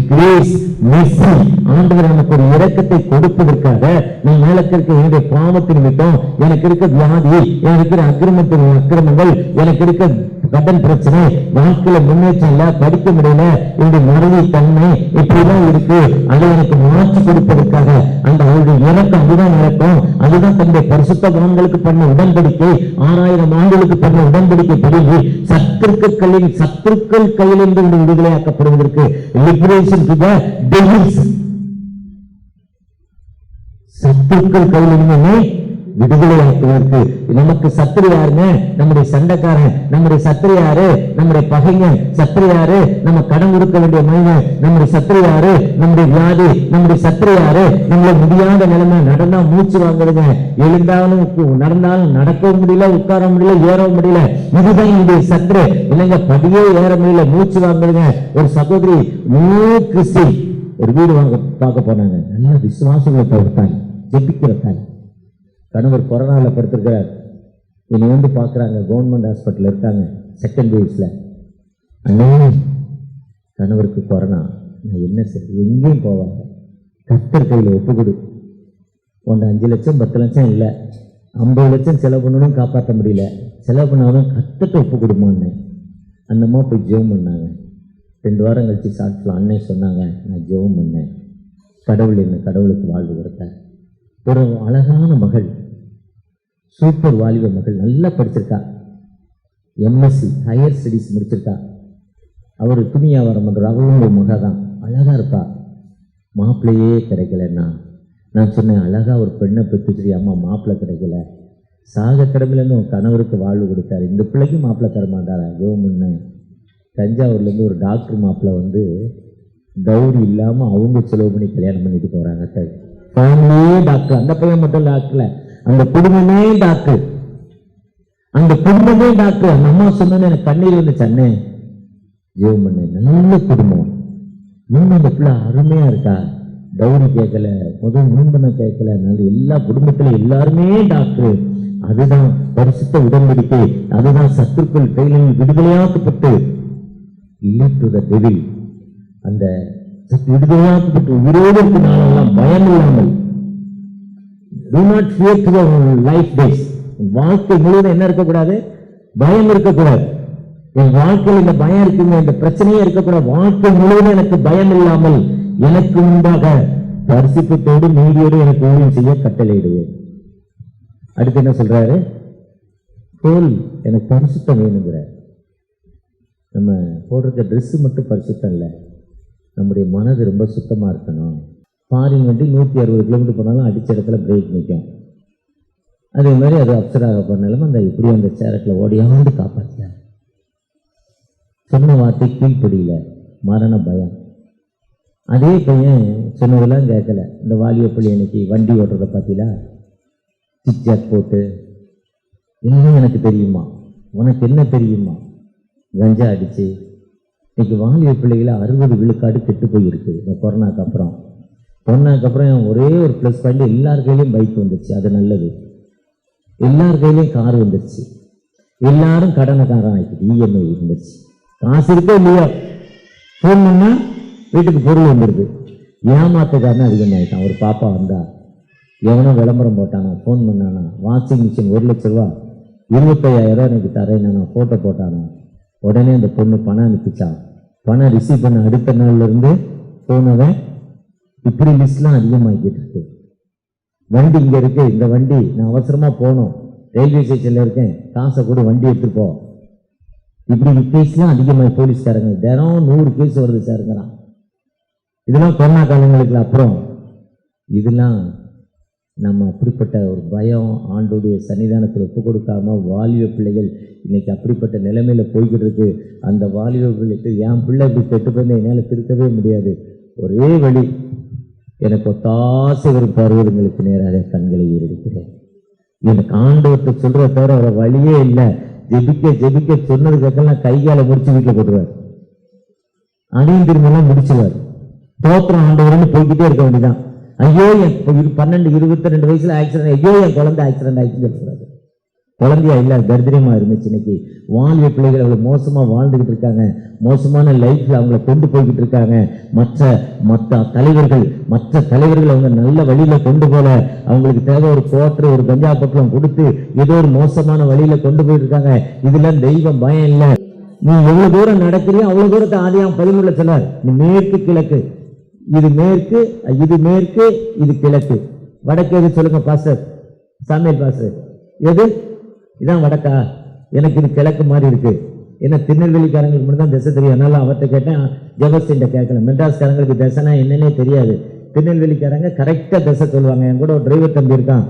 கிரேஸ் மெர்சி, ஆண்டவர் நமக்கு ஒரு இரக்கத்தை கொடுப்பதற்காக, நீ எனக்கு இருக்க என்னுடைய பாவத்தின் நிமித்தம், எனக்கு இருக்க வியாதி, எனக்கு இருக்கிற அக்கிரமங்கள், எனக்கு இருக்க கடன் பிரச்சனை, வாழ்க்கையில முன்னேற்றம் இல்ல, படிக்க முடியல, என்னுடைய மறதி தன்மை இப்படிதான் இருக்கு, அதை எனக்கு மாற்றி கொடுப்பதற்காக அந்த அவருடைய இறக்கம் அதுதான் நடக்கும். அதுதான் தன்னுடைய பரிசுத்தவான்களுக்கு பண்ண உடன்படிக்கை, 6000 ஆண்டுகளுக்கு பண்ண உடன்படிக்கை பிரிவு சத்துருக்கள் கையிலிருந்து விடுதலையாக்கப்படுவதற்கு, லிபரேஷன் டு தி டெவில்ஸ், சத்துருக்கள் கையிலிருந்து விடுதலையாக்குவதற்கு. நமக்கு சத்துரு யாருங்க? நம்முடைய சண்டைக்காரன். நம்முடைய சத்துரு யாரு? நம்முடைய பகைஞன். சத்துரு யாரு? நம்ம கடன் கொடுக்க வேண்டிய மனிதன். நம்முடைய சத்துரு யாரு? நம்முடைய வியாதி. நம்முடைய சத்துரு யாரு? நம்மள முடியாத நிலைமை, நடந்தா மூச்சு வாங்குறதுங்க, எழுந்தாலும் நடந்தாலும் நடக்கவும் முடியல, உட்கார முடியல, ஏறவும் முடியல, இதுதான் என்னுடைய சத்துரு. இல்லைங்க, படியே ஏற முடியல, மூச்சு வாங்குறதுங்க. ஒரு சகோதரி கிறிஸ்டி ஒரு வீடு வாங்க பார்க்க போனாங்க. நல்ல விசுவாசங்களை தவிர்த்தாங்க, ஜெபிக்கிற தாய். கணவர் கொரோனால படுத்திருக்கிறார். என்னை வந்து பார்க்குறாங்க, கவர்மெண்ட் ஹாஸ்பிட்டல் இருக்காங்க, செகண்ட் வேவ்ஸ்ல. அண்ணே கணவருக்கு கொரோனா, நான் என்ன செய்ய, எங்கேயும் போவாங்க, கர்த்தர் கையில் ஒப்பு கொடு, ஒன்று 5 லட்சம் 10 லட்சம் இல்லை, 50 லட்சம் செலவு பண்ணணும், காப்பாற்ற முடியல, செலவு பண்ணாலும் கர்த்தர்ட்ட ஒப்பு கொடுமான்னு. அந்தம்மா போய் ஜெபம் பண்ணாங்க. 2 வாரம் கழிச்சு சாட்சியில் அண்ணே சொன்னாங்க, நான் ஜெபம் பண்ணேன், கடவுள் என்ன கடவுளுக்கு வாழ்வு கொடுத்தார். ஒரு அழகான மகள், சூப்பர் வாலிப மகள், நல்லா படிச்சிருக்கா, எம்எஸ்சி ஹையர் ஸ்டடீஸ் முடிச்சிருக்கா. அவர் துணி வியாபாரம் பண்றாரு, அவரும் ஒரு மக தான், அழகா இருப்பா. மாப்பிள்ளையே கிடைக்கலன்னா நான் சொன்னேன், அழகா ஒரு பெண்ணை பெற்றுச்சிரி, அம்மா மாப்பிள்ளை கிடைக்கல, சாக கடமையிலேருந்து உன் கணவருக்கு வாழ்வு கொடுத்தாரு, இந்த பிள்ளைக்கு மாப்பிள்ளை தர மாட்டாரா? ஜோமுன்னு தஞ்சாவூர்லேருந்து ஒரு டாக்டர் மாப்பிள்ளை வந்து டவுரி இல்லாமல் அவங்க செலவு பண்ணி கல்யாணம் பண்ணிட்டு போகிறாங்க. ஃபேமிலியே டாக்டர், அந்த பையன் மட்டும் டாக்டர்ல, அந்த குடும்பமே டாக்டர், அந்த குடும்பமே டாக்டர். அந்த அம்மா சொன்னோன்னு எனக்கு கண்ணீர் வந்துச்சு. அண்ணே ஜெபம் பண்ண, நல்ல குடும்பம், இன்னும் அந்த பிள்ளை அருமையா இருக்கா, டவுரி கேட்கல, முதல் முன்பணம் கேட்கல, எல்லா குடும்பத்திலும் எல்லாருமே டாக்டர். அதுதான் பரிசுத்த உடன்படிக்கை, அதுதான் சத்துருக்கள் கையில் விடுதலையாக்கப்பட்டு அந்த விடுதலையாக்கப்பட்டு உயிரோடு இருக்கும் நாளெல்லாம் பயம் இல்லாமல், do not fear to the life days. வாழ்க்கை முழுவதும் என்ன இருக்கக்கூடாது? பயம் இருக்கக்கூடாது. என் வாழ்க்கையில் இந்த பயம் இருக்குங்க, இந்த பிரச்சனையே இருக்கக்கூடாது. வாழ்க்கை முழுவதும் எனக்கு பயம் இல்லாமல் எனக்கு முன்பாக பரிசுத்தோடு நீதியோடு எனக்கு ஊழியம் செய்ய கட்டளையிடுவேன். அடுத்து என்ன சொல்றாரு? கோல் எனக்கு பரிசுத்தம் வேணுங்கிறார். நம்ம போடுற ட்ரெஸ் மட்டும் பரிசுத்தம் இல்லை, நம்முடைய மனது ரொம்ப சுத்தமாக இருக்கணும். ஃபாரின் வண்டி 160 கிலோமீட்டர் போனாலும் அடிச்ச இடத்துல பிரேக் நிற்கும். அதே மாதிரி அது அப்சராக பண்ணாலும் அந்த இப்படியும் அந்த சேரட்டில் ஓடியாண்டு காப்பாற்ற. சொன்ன வார்த்தை கீழ்ப்படியில, மரண பயம். அதே பையன் சொன்னதெல்லாம் கேட்கல. இந்த வாலிபப்பள்ளி இன்னைக்கு வண்டி ஓட்டுறதை பார்த்தீங்களா, சிக்ஜாக் போட்டு, இன்னும் எனக்கு தெரியுமா, உனக்கு என்ன தெரியுமா, கஞ்சா அடிச்சு. இன்னைக்கு வாலிப பிள்ளைகளை 60 விழுக்காடு கெட்டு போயிருக்கு இந்த கொரோனாக்கு அப்புறம். கொரோனாக்கு அப்புறம் ஒரே ஒரு ப்ளஸ் பாயிண்ட், எல்லார் கையிலையும் பைக் வந்துருச்சு, அது நல்லது. எல்லார் கையிலையும் கார் வந்துருச்சு, எல்லாரும் கடனைக்காரன் ஆகிடுச்சு, இஎம்ஐ இருந்துச்சு. காசு இருக்கோ இல்லையோ, ஃபோன் பண்ணா வீட்டுக்கு பொருள் வந்துடுது. ஏமாத்துக்காரன் அதிகமாகிட்டான். ஒரு பாப்பா வந்தா, எவனோ விளம்பரம் போட்டானா, ஃபோன் பண்ணானா, வாஷிங் மிஷின் 1 லட்ச ரூபா 25,000 எனக்கு தரேன் நான் ஃபோட்டோ போட்டானோ. உடனே அந்த பொண்ணு பணம் அனுப்பிச்சான். பணம் ரிசீவ் பண்ண அடுத்த நாள்ல இருந்து போனவன் இப்படி லிஸ்ட்லாம் அதிகமாகிட்டு இருக்கு. வண்டி இங்க இருக்கு, இந்த வண்டி நான் அவசரமா போகணும், ரயில்வே ஸ்டேஷன்ல இருக்கேன், காசை கூட வண்டி எடுத்துட்டு போ. இப்படி கேஸ்லாம் அதிகமாக போலீஸ்காரங்க தினம் 100 கேஸ் வருது சாருங்கிறான். இதெல்லாம் கொரோனா காலங்களுக்கு அப்புறம். இதெல்லாம் நம்ம அப்படிப்பட்ட ஒரு பயம் ஆண்டோடைய சன்னிதானத்தில் ஒப்பு கொடுக்காம வாலிப பிள்ளைகள் இன்னைக்கு அப்படிப்பட்ட நிலைமையில போய்கிட்டு இருக்கு. அந்த வாலிப பிள்ளைக்கு என் பிள்ளை இப்படி கெட்டு போய் என்னால் திருத்தவே முடியாது. ஒரே வழி, எனக்கு ஒத்தாசை ஒரு பருவங்களுக்கு நேராக கண்களை ஏறெடுக்கிறேன். எனக்கு ஆண்டவர்கிட்ட சொல்ற தவிர ஒரு வழியே இல்லை. ஜெபிக்க ஜெபிக்க சொன்னதுக்கெல்லாம் கைகால முடிச்சு வீட்டில் போட்டுருவார். அணியும் திரும்பலாம் முடிச்சுவார். தோற்றம் ஆண்டவர்னு போய்கிட்டே இருக்க வேண்டியதான். ஐயோ என் 12, 22 வயசுல ஆக்சிடென்ட், ஐயோ என் குழந்தை ஆக்சிடென்ட் ஆயிடுச்சுன்னு சொல்லக்கூடாது. குழந்தையா இல்லை, தரித்திரமா இருந்துச்சு. இன்னைக்கு வாலிப பிள்ளைகள் அவ்வளவு மோசமா வாழ்ந்துகிட்டு இருக்காங்க. மோசமான லைஃப்ல அவங்கள கொண்டு போய்கிட்டு இருக்காங்க. மற்ற தலைவர்கள் அவங்க நல்ல வழியில கொண்டு போல, அவங்களுக்கு தேவை ஒரு கோட்டர், ஒரு கஞ்சா பக்கம் கொடுத்து ஏதோ ஒரு மோசமான வழியில கொண்டு போயிட்டு இருக்காங்க. இதெல்லாம் தெய்வம் பயம் இல்லை. நீ எவ்வளவு தூரம் நடக்கிறியோ அவ்வளவு தூரத்தை ஆதியாம் 13 சொன்னார். நீ மேற்கு கிழக்கு, இது மேற்கு, இது மேற்கு, இது கிழக்கு. வடக்கு எது சொல்லுங்க பாஸ்டர், சாமியல் பாஸ்டர்? எது? இதான் வடக்கா? எனக்கு இது கிழக்கு மாதிரி இருக்கு. ஏன்னா திருநெல்வேலிக்காரங்களுக்கு மட்டும் தான் திசை தெரியும். அதனால அவர்கிட்ட கேட்டேன், ஜெபஸ்டின்ட்ட கேட்கல. மெட்ராஸ்காரங்களுக்கு திசைனா என்னன்னே தெரியாது. திருநெல்வேலிக்காரங்க கரெக்டா திசை சொல்லுவாங்க. என் கூட ஒரு டிரைவர் தம்பி இருக்கான்,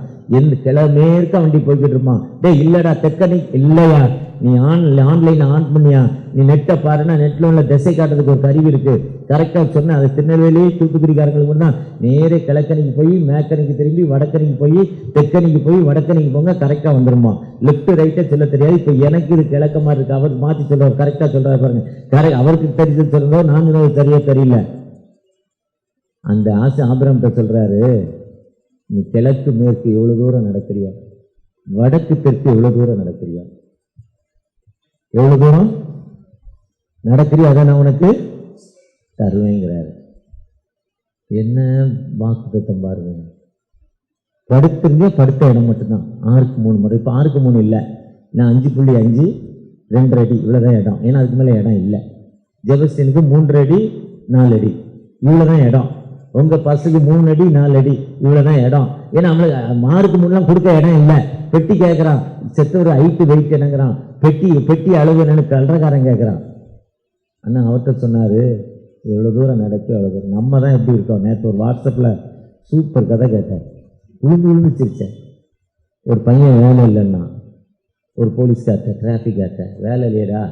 மேற்க வண்டி போய்கிட்டு இருப்பான். டே இல்லடா தெற்கனி இல்லையா, நீ ஆன்லைன் ஆன் பண்ணியா, நீ நெட்டை பாருன்னா நெட்ல உள்ள திசை காட்டுறதுக்கு ஒரு கருவி இருக்கு. கரெக்டா சொன்ன அது திருநெல்வேலி தூத்துக்குடிக்காரங்களுக்கு தான். நேரே கிழக்கணிக்கு போய் மேற்கணிக்கு திரும்பி வடக்கணிக்கு போய் தெற்கணிக்கு போய் வடக்கணிக்கு போங்க, கரெக்டா வந்துருமா. லெப்ட் ரைட்டை சொல்ல தெரியாது. இப்ப எனக்கு இது கிழக்க மாதிரி இருக்கு, அவர் மாற்றி சொல்றாரு, கரெக்டா சொல்றாரு பாருங்க. அவருக்கு தெரிஞ்சு சொல்றதோ நான் சரியா தெரியல. அந்த ஆசை ஆபிரகாம்கிட்ட சொல்றாரு, நீ கிழக்கு மேற்கு எவ்வளவு தூரம் நடக்கிறியா, வடக்கு தெற்கு எவ்வளவு தூரம் நடக்கிறியா, எவ்வளவு தூரம் நடக்கிறியா, அதை நான் உனக்கு தருவேங்கிறாரு. என்ன வாக்குத்தத்தம் பாருங்க. படுத்துருங்க, படுத்த இடம் மட்டும்தான். 6க்கு 3 முறை. இப்போ 6க்கு 3 இல்லை, நான் 5.5 2 அடி இவ்வளோதான் இடம். ஏன்னா அதுக்கு மேலே இடம் இல்லை. ஜெபஸ்டினுக்கு 3 அடி 4 அடி இவ்வளோதான் இடம். உங்க பஸ்ஸுக்கு 3 அடி 4 அடி இவ்வளவுதான் இடம். ஏன்னா நம்மளுக்கு 6க்கு 3 கொடுக்க இடம் இல்லை. பெட்டி கேட்கறான், செத்த ஒரு ஹைட்டு வெயிட் என்னங்கிறான், பெட்டி அளவு என்னன்னு கல்றக்காரன் கேட்கறான். அண்ணா அவர்கிட்ட சொன்னாரு, எவ்வளவு தூரம் நடக்கும் அவ்வளவு தூரம். நம்ம தான் எப்படி இருக்கோம். நேற்று ஒரு வாட்ஸ்அப்ல சூப்பர் கதை கேட்டேன், விழுந்து சிரிச்சேன். ஒரு பையன் வேலை இல்லைன்னா, ஒரு போலீஸ்கார்ட்ட டிராஃபிக் ஆட்ட வேலை இல்லையடா,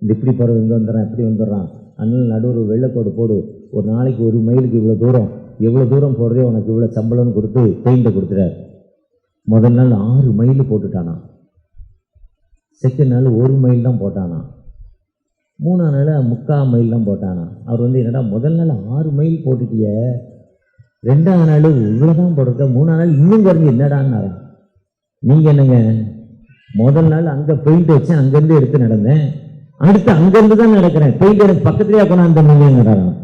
இந்த இப்படி போகிற இங்கே வந்துடுறான், இப்படி வந்துடுறான், அதனால நடுவர் வெள்ளைக்கோடு போடு, ஒரு நாளைக்கு 1 மைலுக்கு இவ்வளோ தூரம், எவ்வளோ தூரம் போடுறே உனக்கு இவ்வளோ சம்பளம்னு கொடுத்து பெயிண்ட்டை கொடுத்துறாரு. முதல் நாள் 6 மைல் போட்டுட்டானா, செகண்ட் நாள் 1 மைல் தான் போட்டானா, 3ஆம் நாள் 3/4 மைல் தான் போட்டானா. அவர் என்னடா முதல் நாள் 6 மைல் போட்டுட்டிய, 2ஆம் நாள் இவ்வளோதான் போட்டிருக்க, 3ஆம் நாள் இன்னும் குறைஞ்சி என்னடான்னாரா. நீங்கள் என்னங்க, முதல் நாள் அங்கே பெயிண்ட் வச்சேன், அங்கேருந்து எடுத்து நடந்தேன், அடுத்து அங்கிருந்து தான் நடக்கிறேன், பெயிண்ட் எனக்கு பக்கத்துலேயே கொண்டாந்து நடறான்.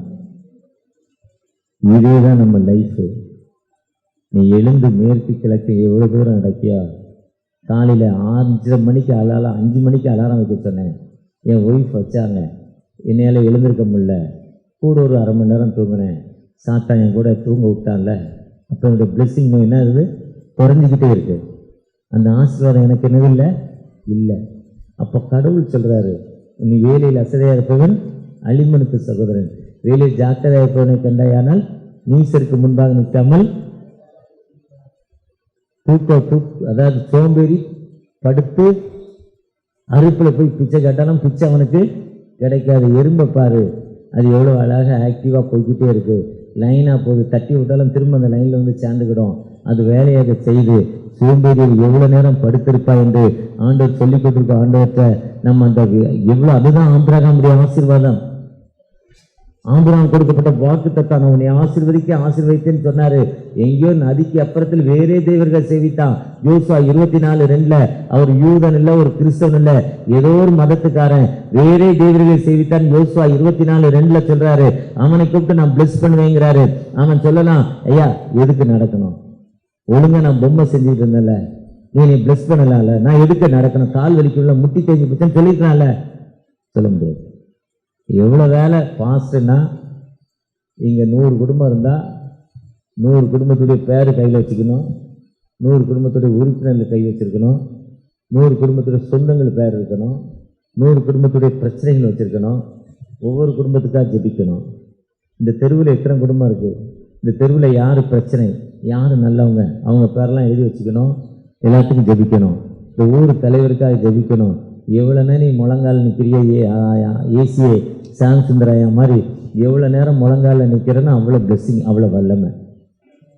இதேதான் நம்ம லைஃப். நீ எழுந்து மேற்கு கிழக்கு எவ்வளவு தூரம் நடக்கியா. காலையில 5 மணிக்கு 5 மணிக்கு அலாரம் வைக்க சொன்னேன். என் ஒய்ஃப் வச்சாங்க, என்னையால எழுந்திருக்க முடியல. கூட ஒரு 1/2 மணி நேரம் தூங்கினேன். சாத்தா என் கூட தூங்க விட்டான்ல, அப்போ என்னுடைய பிளெஸ்ஸிங் என்ன ஆகுது, குறைஞ்சிக்கிட்டே இருக்கு. அந்த ஆசீர்வாதம் எனக்கு என்னது இல்லை. அப்போ கடவுள் சொல்றாரு, நீ வேலையில் அசதையாக இருப்பவன் அலிமனுக்கு சகோதரன், வேலையில் ஜாக்கிரதையாக இருப்பவனை கண்டாயானால் நீசருக்கு முன்பாக நிற்காமல் அதாவது சோம்பேறி படுத்து அறுப்பில் போய் பிச்சை கேட்டாலும் பிச்சை அவனுக்கு கிடைக்காது. எறும்பை பாரு, அது எவ்வளோ அழகாக ஆக்டிவாக போய்கிட்டே இருக்கு, லைனாக போகுது, தட்டி விட்டாலும் திரும்ப அந்த லைனில் வந்து சேர்ந்துக்கிடும். அது வேலையாக செய்து சோம்பேறியில் எவ்வளோ நேரம் படுத்திருப்பா என்று ஆண்டவர் சொல்லிக் கொடுத்திருக்க. ஆண்டவர்கிட்ட நம்ம அந்த எவ்வளோ, அதுதான் ஆபிரகாமுடைய ஆசீர்வாதம். ஆபிரகாம் கொடுக்கப்பட்ட வாக்குத்தத்தம், நான் உன்னை ஆசீர்வதித்தேன்னு சொன்னாரு. எங்கேயோ நதிக்கு அப்புறத்தில் வேறே தேவர்கள் சேவித்தான். யோசுவா 24:2 அவர் யூதன் இல்லை, ஒரு கிறிஸ்தவன் இல்லை, ஏதோ ஒரு மதத்துக்காரன், வேறே தேவர்களை சேவித்தான். யோசுவா 24:2 சொல்றாரு, அவனை கூப்பிட்டு நான் பிளஸ் பண்ணுவேங்கிறாரு. அவன் சொல்லலாம், ஐயா எதுக்கு நடக்கணும், ஒழுங்கா நான் பொம்மை செஞ்சுட்டு இருந்தேன்ல, நீ பிளஸ் பண்ணலாம்ல, நான் எதுக்கு நடக்கணும், கால் வலிக்குள்ள முட்டி தேஞ்சு போச்சுன்னு சொல்லிக்கலாம்ல, சொல்ல முடியாது. எவ்வளோ வேலை பாஸ்ட்னா, இங்கே 100 குடும்பம் இருந்தால் 100 குடும்பத்துடைய பேர் கையில் வச்சுக்கணும், 100 குடும்பத்துடைய உறுப்பினர்கள் கை வச்சுருக்கணும், 100 குடும்பத்துடைய சொந்தங்கள் பேர் இருக்கணும், 100 குடும்பத்துடைய பிரச்சனைகள் வச்சுருக்கணும், ஒவ்வொரு குடும்பத்துக்காக ஜெபிக்கணும். இந்த தெருவில் எத்தனை குடும்பம் இருக்குது, இந்த தெருவில் யார் பிரச்சனை, யார் நல்லவங்க, அவங்க பேரெல்லாம் எழுதி வச்சுக்கணும், எல்லாத்துக்கும் ஜெபிக்கணும். இந்த ஊர் தலைவருக்காக ஜெபிக்கணும். எவ்வளோ நேரம் நீ முழங்கால் நிற்கிறியோ, ஏசிஏ சாம் சுந்தராயா மாதிரி எவ்வளோ நேரம் முழங்காலில் நிற்கிறேன்னா அவ்வளோ பிளெஸ்ஸிங், அவ்வளோ வல்லமை.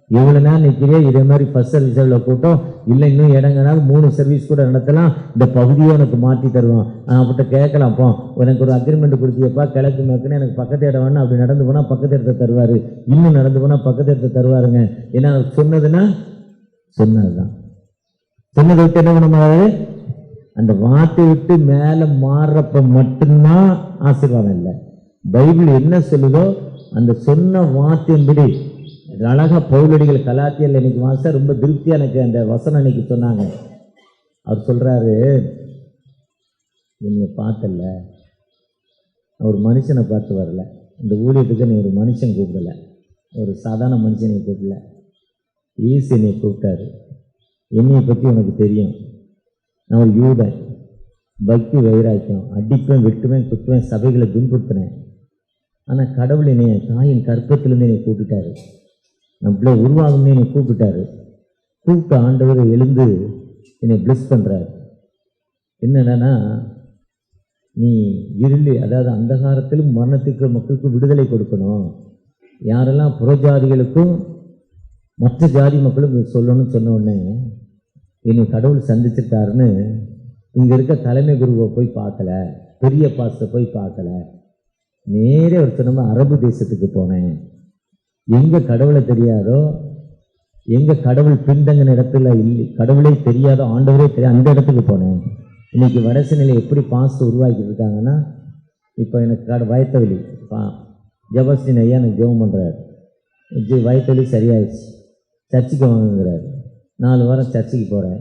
எவ்வளோ நேரம் நிற்கிறியோ இதே மாதிரி ஃபஸ்ட் சர்வீஸில் கூட்டம் இல்லை, இன்னும் இடங்கனாலும் 3 சர்வீஸ் கூட நடத்தலாம், இந்த பகுதியை உனக்கு மாற்றி தருவான். அவன்கிட்ட கேட்கலாம்ப்பா, எனக்கு ஒரு அக்ரிமெண்ட் கொடுத்தியப்பா, கிழக்கு மேற்குன்னு எனக்கு பக்கத்து இடம் வேணும், அப்படி நடந்து போனால் பக்கத்து இடத்த தருவார், இன்னும் நடந்து போனால் பக்கத்து இடத்த தருவாருங்க. ஏன்னா சொன்னதுன்னா சொன்னதுதான், சொன்னதை விட்டு என்ன பண்ண முடியாது, அந்த வார்த்தை விட்டு மேலே மாறுறப்ப மட்டும்தான் ஆசீர்வாதம். இல்லை, பைபிள் என்ன சொல்லுதோ அந்த சொன்ன வார்த்தையின்படி அழகா பவுலடிகள் கலாத்தியல் இன்னைக்கு வாச ரொம்ப திருப்தியாக எனக்கு அந்த வசனம் இன்னைக்கு சொன்னாங்க. அவர் சொல்றாரு, நீங்க பார்த்தல, ஒரு மனுஷனை பார்த்து வரல, இந்த ஊழியத்துக்கு நீ ஒரு மனுஷன் கூப்பிடல, ஒரு சாதாரண மனுஷனை கூப்பிடல, ஈசு என்னை கூப்பிட்டாரு. என்னையை பற்றி உனக்கு தெரியும், நான் ஒரு யூதன், பக்தி வைராக்கியம், அடிப்பேன் வெட்டுவேன் குத்துவேன், சபைகளை துன்புறுத்தினேன். ஆனால் கடவுள் என்னை தாயின் கற்பத்திலிருந்து என்னை கூப்பிட்டாரு, நம்மள உருவாகும்னு என்னை கூப்பிட்டாரு. கூப்பிட்ட ஆண்டவர் எழுந்து என்னை பிளஸ் பண்ணுறாரு. என்னென்னா, நீ இருளி, அதாவது அந்தகாரத்திலும் மரணத்துக்கு மக்களுக்கு விடுதலை கொடுக்கணும், யாரெல்லாம் புறஜாதிகளுக்கும் மற்ற ஜாதி மக்களும் சொல்லணும்னு சொன்ன உடனே என்னை கடவுள் சந்திச்சிட்டாருன்னு இங்கே இருக்க தலைமை குருவை போய் பார்க்கல, பெரிய பாஸ்டரை போய் பார்க்கல, நேரே ஒரு சொன்ன அரபு தேசத்துக்கு போனேன். எங்கே கடவுளை தெரியாதோ, எங்கே கடவுள் பின்தங்கின இடத்துல இல்லை, கடவுளே தெரியாதோ, ஆண்டவரே தெரியாது, அந்த இடத்துக்கு போனேன். இன்றைக்கி வடசென்னையில் எப்படி பாஸ்ட் உருவாக்கிட்டு இருக்காங்கன்னா, இப்போ எனக்கு வயத்தவலி ஜபஸ்டின் ஐயா எனக்கு ஜெபம் பண்ணுறாரு, வயத்தவலி சரியாயிடுச்சு, சர்ச்சுக்கு வாங்குங்கிறாரு. 4 வாரம் சர்ச்சுக்கு போகிறேன்,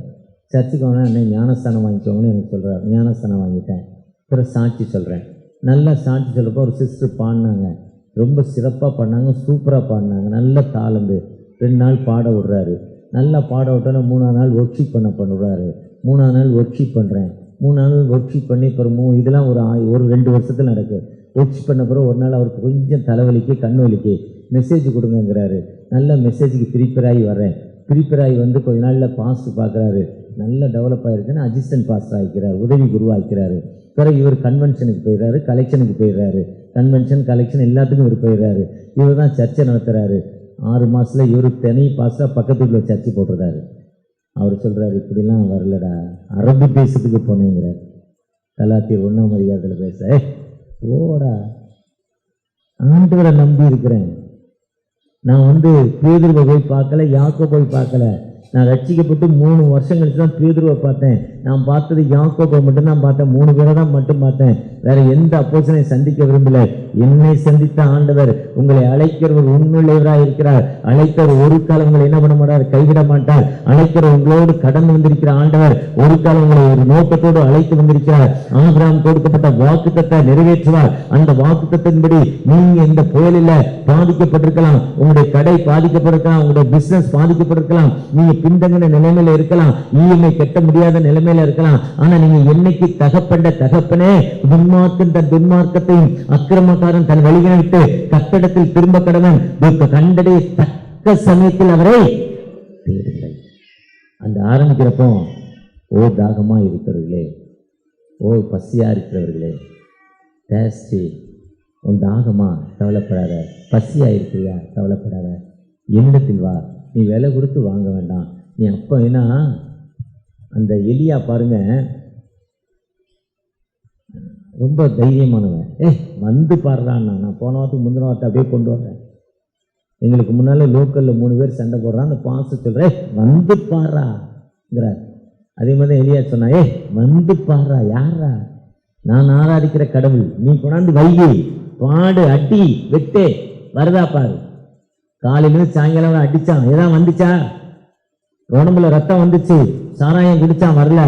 சர்ச்சுக்கு வாங்கினா என்ன ஞானஸ்தானம் வாங்கிக்கோங்கன்னு எனக்கு சொல்கிறார். ஞானஸ்தானம் வாங்கிட்டேன். அப்புறம் சாட்சி சொல்கிறேன். நல்லா சாட்சி சொல்கிறப்போ ஒரு சிஸ்டர் பாடினாங்க, ரொம்ப சிறப்பாக பாடினாங்க, சூப்பராக பாடினாங்க, நல்ல தாளந்து. 2 நாள் பாட விடுறாரு. நல்லா பாட விட்டோன்னா 3ஆம் நாள் ஒர்க்ஷீப் பண்ண பண்ணுறாரு. 3ஆம் நாள் ஒர்க்ஷீப் பண்ணுறேன். 3 நாள் ஒர்க்ஷீப் பண்ணி அப்புறம் இதெல்லாம் ஒரு 2 வருஷத்தில் நடக்குது. ஒர்க்ஷீப் பண்ண பிறகு ஒரு நாள் அவருக்கு கொஞ்சம் தலைவலிக்கு கண் வலிக்கு மெசேஜ் கொடுங்கங்கிறாரு. நல்ல மெசேஜுக்கு ப்ரிப்பேர் ஆகி வர்றேன். ப்ரிப்பேர் ஆகி வந்து கொஞ்ச நாளில் பாஸ்ட் பார்க்குறாரு, நல்ல டெவலப் ஆகிருக்குன்னு அசிஸ்டன்ட் பாஸ்டர் ஆகிக்கிறார், உதவி குருவாக்கிறாரு. பிறகு இவர் கன்வென்ஷனுக்கு போயிடுறாரு, கலெக்ஷனுக்கு போயிடுறாரு, கன்வென்ஷன் கலெக்ஷன் எல்லாத்துக்கும் இவர் போயிடுறாரு. இவர் தான் சர்ச்சை நடத்துகிறாரு. 6 மாதத்தில் இவர் தனி பாஸ்டாக பக்கத்து வீட்டில் சர்ச்சை போட்டுறாரு. அவர் சொல்கிறார், இப்படிலாம் வரலடா, அரபு தேசத்துக்கு போனேங்கிறார். கலாத்தியர் 1ஆம் அதிகாரத்தில் பேச, ஓடா ஆண்டவரை நம்பி இருக்கிறேன், நான் பேதுருவை போய் பார்க்கல, யாக்கோபை போய் பார்க்கல, நான் ரட்சிக்கப்பட்டு 3 வருஷம் கழிச்சு தான் பேதுருவை பார்த்தேன். நான் பார்த்தது யாக்கோபை மட்டும்தான் பார்த்தேன், 3 பேரை தான் மட்டும் பார்த்தேன். வேற எந்த அப்போஸ்தலனையும் சந்திக்க விரும்பல. என்னை சந்தித்த ஆண்டவர், உங்களை அழைக்கிறவர் உண்மையுள்ளவராக இருக்கிறார். அழைத்தவர் ஒரு காலம் உங்களை என்ன பண்ண மாட்டார், கைவிட மாட்டார். அழைக்கிறவர் உங்களோடு கடந்து வந்திருக்கிற ஆண்டவர் ஒரு காலம் உங்களை ஒரு நோக்கத்தோடு அழைத்து வந்திருக்கிறார். ஆபிரகாம் கொடுக்கப்பட்ட வாக்குத்தத்தை நிறைவேற்றுவார். அந்த வாக்குத்தத்தின்படி நீங்க இந்த புயலில் பாதிக்கப்பட்டிருக்கலாம், உங்களுடைய கடை பாதிக்கப்பட்டிருக்கலாம், உங்களுடைய பிசினஸ் பாதிக்கப்பட்டிருக்கலாம், நீங்க பின்தங்கின நிலைமையில இருக்கலாம், இஎம்ஐ கட்ட முடியாத நிலைமையில இருக்கலாம். ஆனா நீங்க என்னைக்கு தகப்பண்ட தகப்பனே துன்மார்க்கன் தன் துன்மார்க்கத்தையும் அக்கிரமக்காரன் தன் வழிகளை விட்டு கட்டடத்தில் திரும்ப கடவன் கண்டடைய தக்க சமயத்தில் அவரை தேடுங்கள். அந்த ஆரம்பிக்கிறப்போ, ஓ தாகமா இருக்கிறவர்களே, ஓ பசியா இருக்கிறவர்களே, டேஸ்டி உன் தாகமா கவலைப்படாத, பசியா இருக்கிறியா கவலைப்படாத, என்னிடத்தில் வா, நீ விலை கொடுத்து வாங்க வேண்டாம். நீ அப்போ ஏன்னா அந்த எலியா பாருங்க, ரொம்ப தைரியமானவன். வந்து பாடுறான்னா, நான் போன வாரத்துக்கு முந்தின வாரத்தை அப்படியே கொண்டு வரேன். எங்களுக்கு முன்னாலே லோக்கலில் 3 பேர் சண்டை போடுறான். அந்த பாச சொல்கிறேன், வந்து பாடுறாங்கிறார். அதே மாதிரி எலியா சொன்னா, வந்து பாடுறா, யாரா, நான் ஆராதிக்கிற கடவுள், நீ கொண்டாந்து வைகி, பாடு, அடி, வெட்டே, வருதா பாரு. காலையிலேருந்து சாயங்காலம் அடிச்சான், ஏதான் வந்துச்சா, உடம்புல ரத்தம் வந்துச்சு, சாராயம் குடிச்சான் வரல.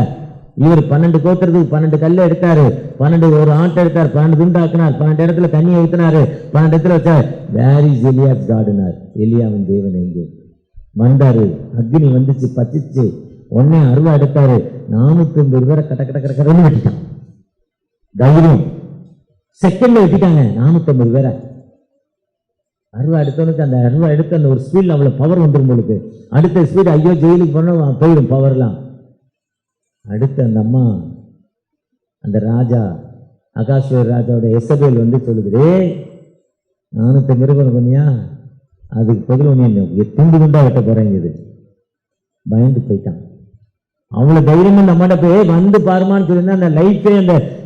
இவர் 12 கோத்திரத்துக்கு 12 கல்லை எடுத்தாரு, 12 ஒரு ஆட்டை எடுத்தார், 12 துண்டாக்குனார், 12 இடத்துல தண்ணியை ஊத்தினாரு, 12 இடத்துல வச்சார். வேர் இஸ் எலியாஸ் காடுனார். எலியாவின் தேவன் எங்கே வந்தாரு? அக்னி வந்துச்சு, பச்சிச்சு, உடனே அருவா எடுத்தாரு, 450 பேரை கட்ட கட்ட கடன்னு வெட்டிட்டான். தைரியம் செகண்ட்ல வெட்டிட்டாங்க 450 பேரை. அருவா எடுத்தவனுக்கு அந்த அருவா எடுத்து அந்த ஒரு ஸ்பீட்ல அவ்வளவு பவர் வந்துடும் உங்களுக்கு. அடுத்த ஸ்பீடு ஐயோ ஜெயிலுக்கு போனா போயிடும் பவர்லாம். அடுத்து அந்த அம்மா அந்த ராஜா அகாஸ்வர் ராஜாவோட எசபேல் வந்து சொல்லுது, 450 பேர் பண்ணியா, அதுக்கு பதில் ஒன்று துண்டு துண்டா வெட்ட போறேங்குது. பயந்து போயிட்டான். அவ்வளோ தைரியமா அந்த அம்மாட்ட போய் வந்து பாருமான்னு சொல்லியிருந்தா அந்த லைஃபே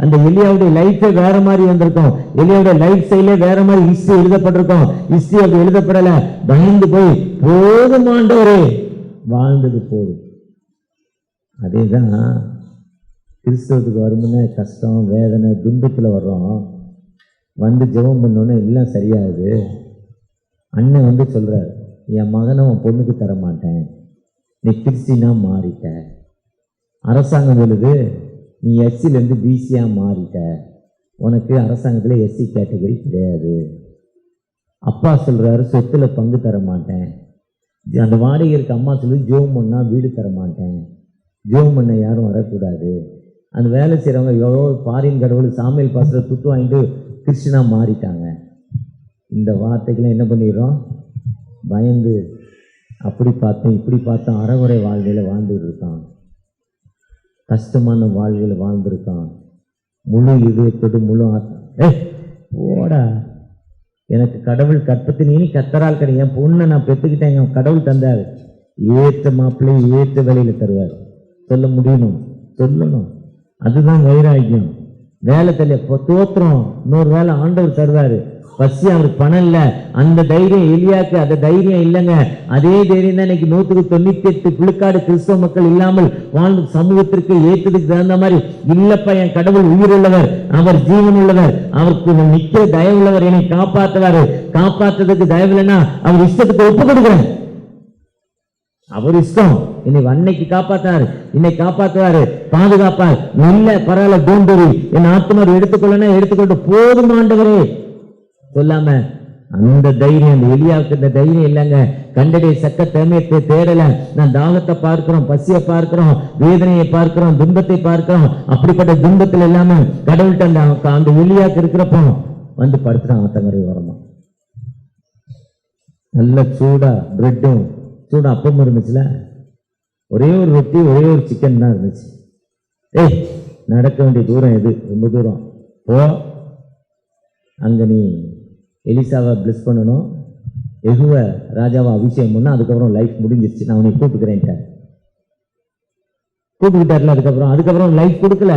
அந்த எலியாவுடைய லைஃபே வேற மாதிரி வந்திருக்கும். எலியாவுடைய லைஃப் ஸ்டைலே வேற மாதிரி ஹிஸ்டரி எழுதப்பட்டிருக்கும். ஹிஸ்டரி அப்படி எழுதப்படலை. பயந்து போய் போதுமாண்டவரே வாழ்ந்தது போதும். அதே தான் கிறிஸ்தவத்துக்கு வருமுன்னே கஷ்டம் வேதனை துன்பத்தில் வர்றோம். வந்து ஜெபம் பண்ணோன்னே எல்லாம் சரியாகுது. அண்ணன் வந்து சொல்கிறார், என் மகனை உன் பொண்ணுக்கு தர மாட்டேன், நீ கிறிஸ்டினா மாறிட்ட. அரசாங்கம் சொல்லுது நீ எஸ்சிலேருந்து பிசியாக மாறிட்ட, உனக்கு அரசாங்கத்தில் எஸ்சி கேட்டகரி கிடையாது. அப்பா சொல்கிறாரு சொத்துல பங்கு தர மாட்டேன். அந்த வாடகை இருக்க அம்மா சொல்லி ஜோம் பண்ணா வீடு தர மாட்டேன், ஜோம் பண்ண யாரும் வரக்கூடாது. அந்த வேலை செய்கிறவங்க எவ்வளோ பாரின் கடவுள் சாமியல் பாசத்தில் துட்டு வாங்கிட்டு கிறிஸ்டினாக மாறிட்டாங்க. இந்த வார்த்தைக்கெல்லாம் என்ன பண்ணிடுறோம்? பயந்து அப்படி பார்த்தோம் இப்படி பார்த்தோம் அறகுறை வாழ்க்கையில் வாழ்ந்துட்டு இருக்கான். கஷ்டமான வாழ்க்கையில் வாழ்ந்துருக்கான். முழு இதயத்தோடு முழு போடா, எனக்கு கடவுள் கற்பத்தின் இனி கத்தரால் கிடையாது. என் பொண்ணை நான் பெற்றுக்கிட்டேன், என் கடவுள் தந்தார். ஏற்ற மாப்பிள்ளை ஏற்ற வேலையில் தருவார். சொல்ல முடியணும், சொல்லணும். அதுதான் வைராக்கியம். வேலை தெரியல தோத்துறோம், இன்னொரு வேலை ஆண்டவர் தருவார். பசி அவருக்கு பணம் இல்லை, அந்த தைரியம் எலியாக்கு அந்த தைரியம் இல்லைங்க. அதே தைரியம் தான் இன்னைக்கு 198 விழுக்காடு கிறிஸ்தவ மக்கள் இல்லாமல் வாழ்ந்து சமூகத்திற்கு ஏற்றதுக்கு தகுந்த மாதிரி இல்லப்பா, என் கடவுள் உயிர் உள்ளவர், அவர் ஜீவன் உள்ளவர், அவருக்கு நிற்கிற தயவுள்ளவர், என்னை காப்பாற்றுவாரு. காப்பாற்றுறதுக்கு தயவு இல்லைன்னா அவர் இஷ்டத்துக்கு ஒப்பு கொடுக்குறேன். அவர் இஷ்டம். இன்னைக்கு அன்னைக்கு காப்பாத்தாரு, இன்னைக்கு காப்பாற்றுவாரு, பாதுகாப்பார். இல்ல பரவாயில்ல, தோன்றி என் ஆத்மார் எடுத்துக்கொள்ளனா எடுத்துக்கொண்டு போதுமாண்டவரே சொல்லாம அந்த தைரியம் அந்த எலியாவுக்கு இந்த தைரியம் இல்லைங்க. கண்டடைய சக்க தேமையத்தை தேடல. நான் தாகத்தை பார்க்கிறோம், பசியை பார்க்கிறோம், வேதனையை பார்க்கிறோம், துன்பத்தை பார்க்கிறோம். அப்படிப்பட்ட துன்பத்தில் இல்லாம கடவுள்கிட்ட அந்த எலியாவுக்கு இருக்கிறப்போ வந்து படுத்துறான். ஆத்தங்கரை வரமா நல்ல சூடா பிரெட்டும் சூடா அப்பமும் இருந்துச்சுல, ஒரே ஒரு ரொட்டி ஒரே ஒரு சிக்கன் தான் இருந்துச்சு. நடக்க வேண்டிய தூரம் எது? ரொம்ப தூரம் போ, அங்கே நீ எலிசாவை பிளஸ் பண்ணணும், எகுவ ராஜாவை அபிஷேகம் பண்ணணும், அதுக்கப்புறம் லைஃப் முடிஞ்சிருச்சு, நான் உன்னை கூப்பிட்டுக்கிறேன்ட்டார். கூப்பிட்டுக்கிட்டார்ல. அதுக்கப்புறம் லைஃப் கொடுக்கல.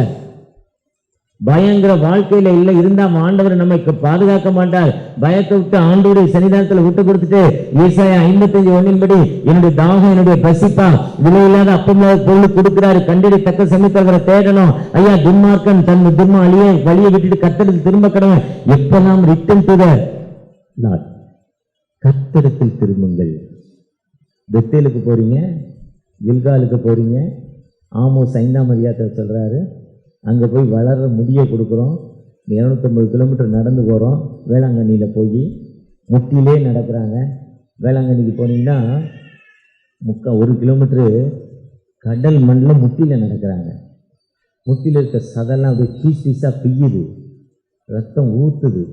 பயங்கர வாழ்க்கையில இல்லை இருந்தா ஆண்டவர் நம்மை பாதுகாக்க மாட்டார். பயத்தை விட்டு ஆண்டோடைய சன்னிதானத்தில் விட்டு கொடுத்துட்டு ஏசாயா 55:1 என்னுடைய தாகம் என்னுடைய பசிப்பா விலையில்லாத அப்பமில்லாத பொருள் கொடுக்கிறாரு. கண்டடி தக்க சமயத்தை தேடணும். ஐயா துன்மார்க்கன் தன் துன்ம வழியை விட்டுட்டு கத்தடத்தில் திரும்ப கடவன். எப்பெல்லாம் ரிட்டன் டு தி லார்ட், கத்தடத்தில் திரும்புங்கள். பெத்தேலுக்கு போறீங்க, கில்காலுக்கு போறீங்க, ஆமோஸ் 5ஆம் அதிகாரத்தில் சொல்றாரு, அங்கே போய் வளர்ற முடியை கொடுக்குறோம். 250 கிலோமீட்டர் நடந்து போகிறோம். வேளாங்கண்ணியில் போய் முட்டிலே நடக்கிறாங்க. வேளாங்கண்ணிக்கு போனீங்கன்னா 1 கிலோமீட்டரு கடல் மண்ணில் முட்டியில் நடக்கிறாங்க. முட்டியில் இருக்க சதெல்லாம் அப்படியே பீஸ் பீஸாக பிய்யுது, ரத்தம் ஊற்றுது.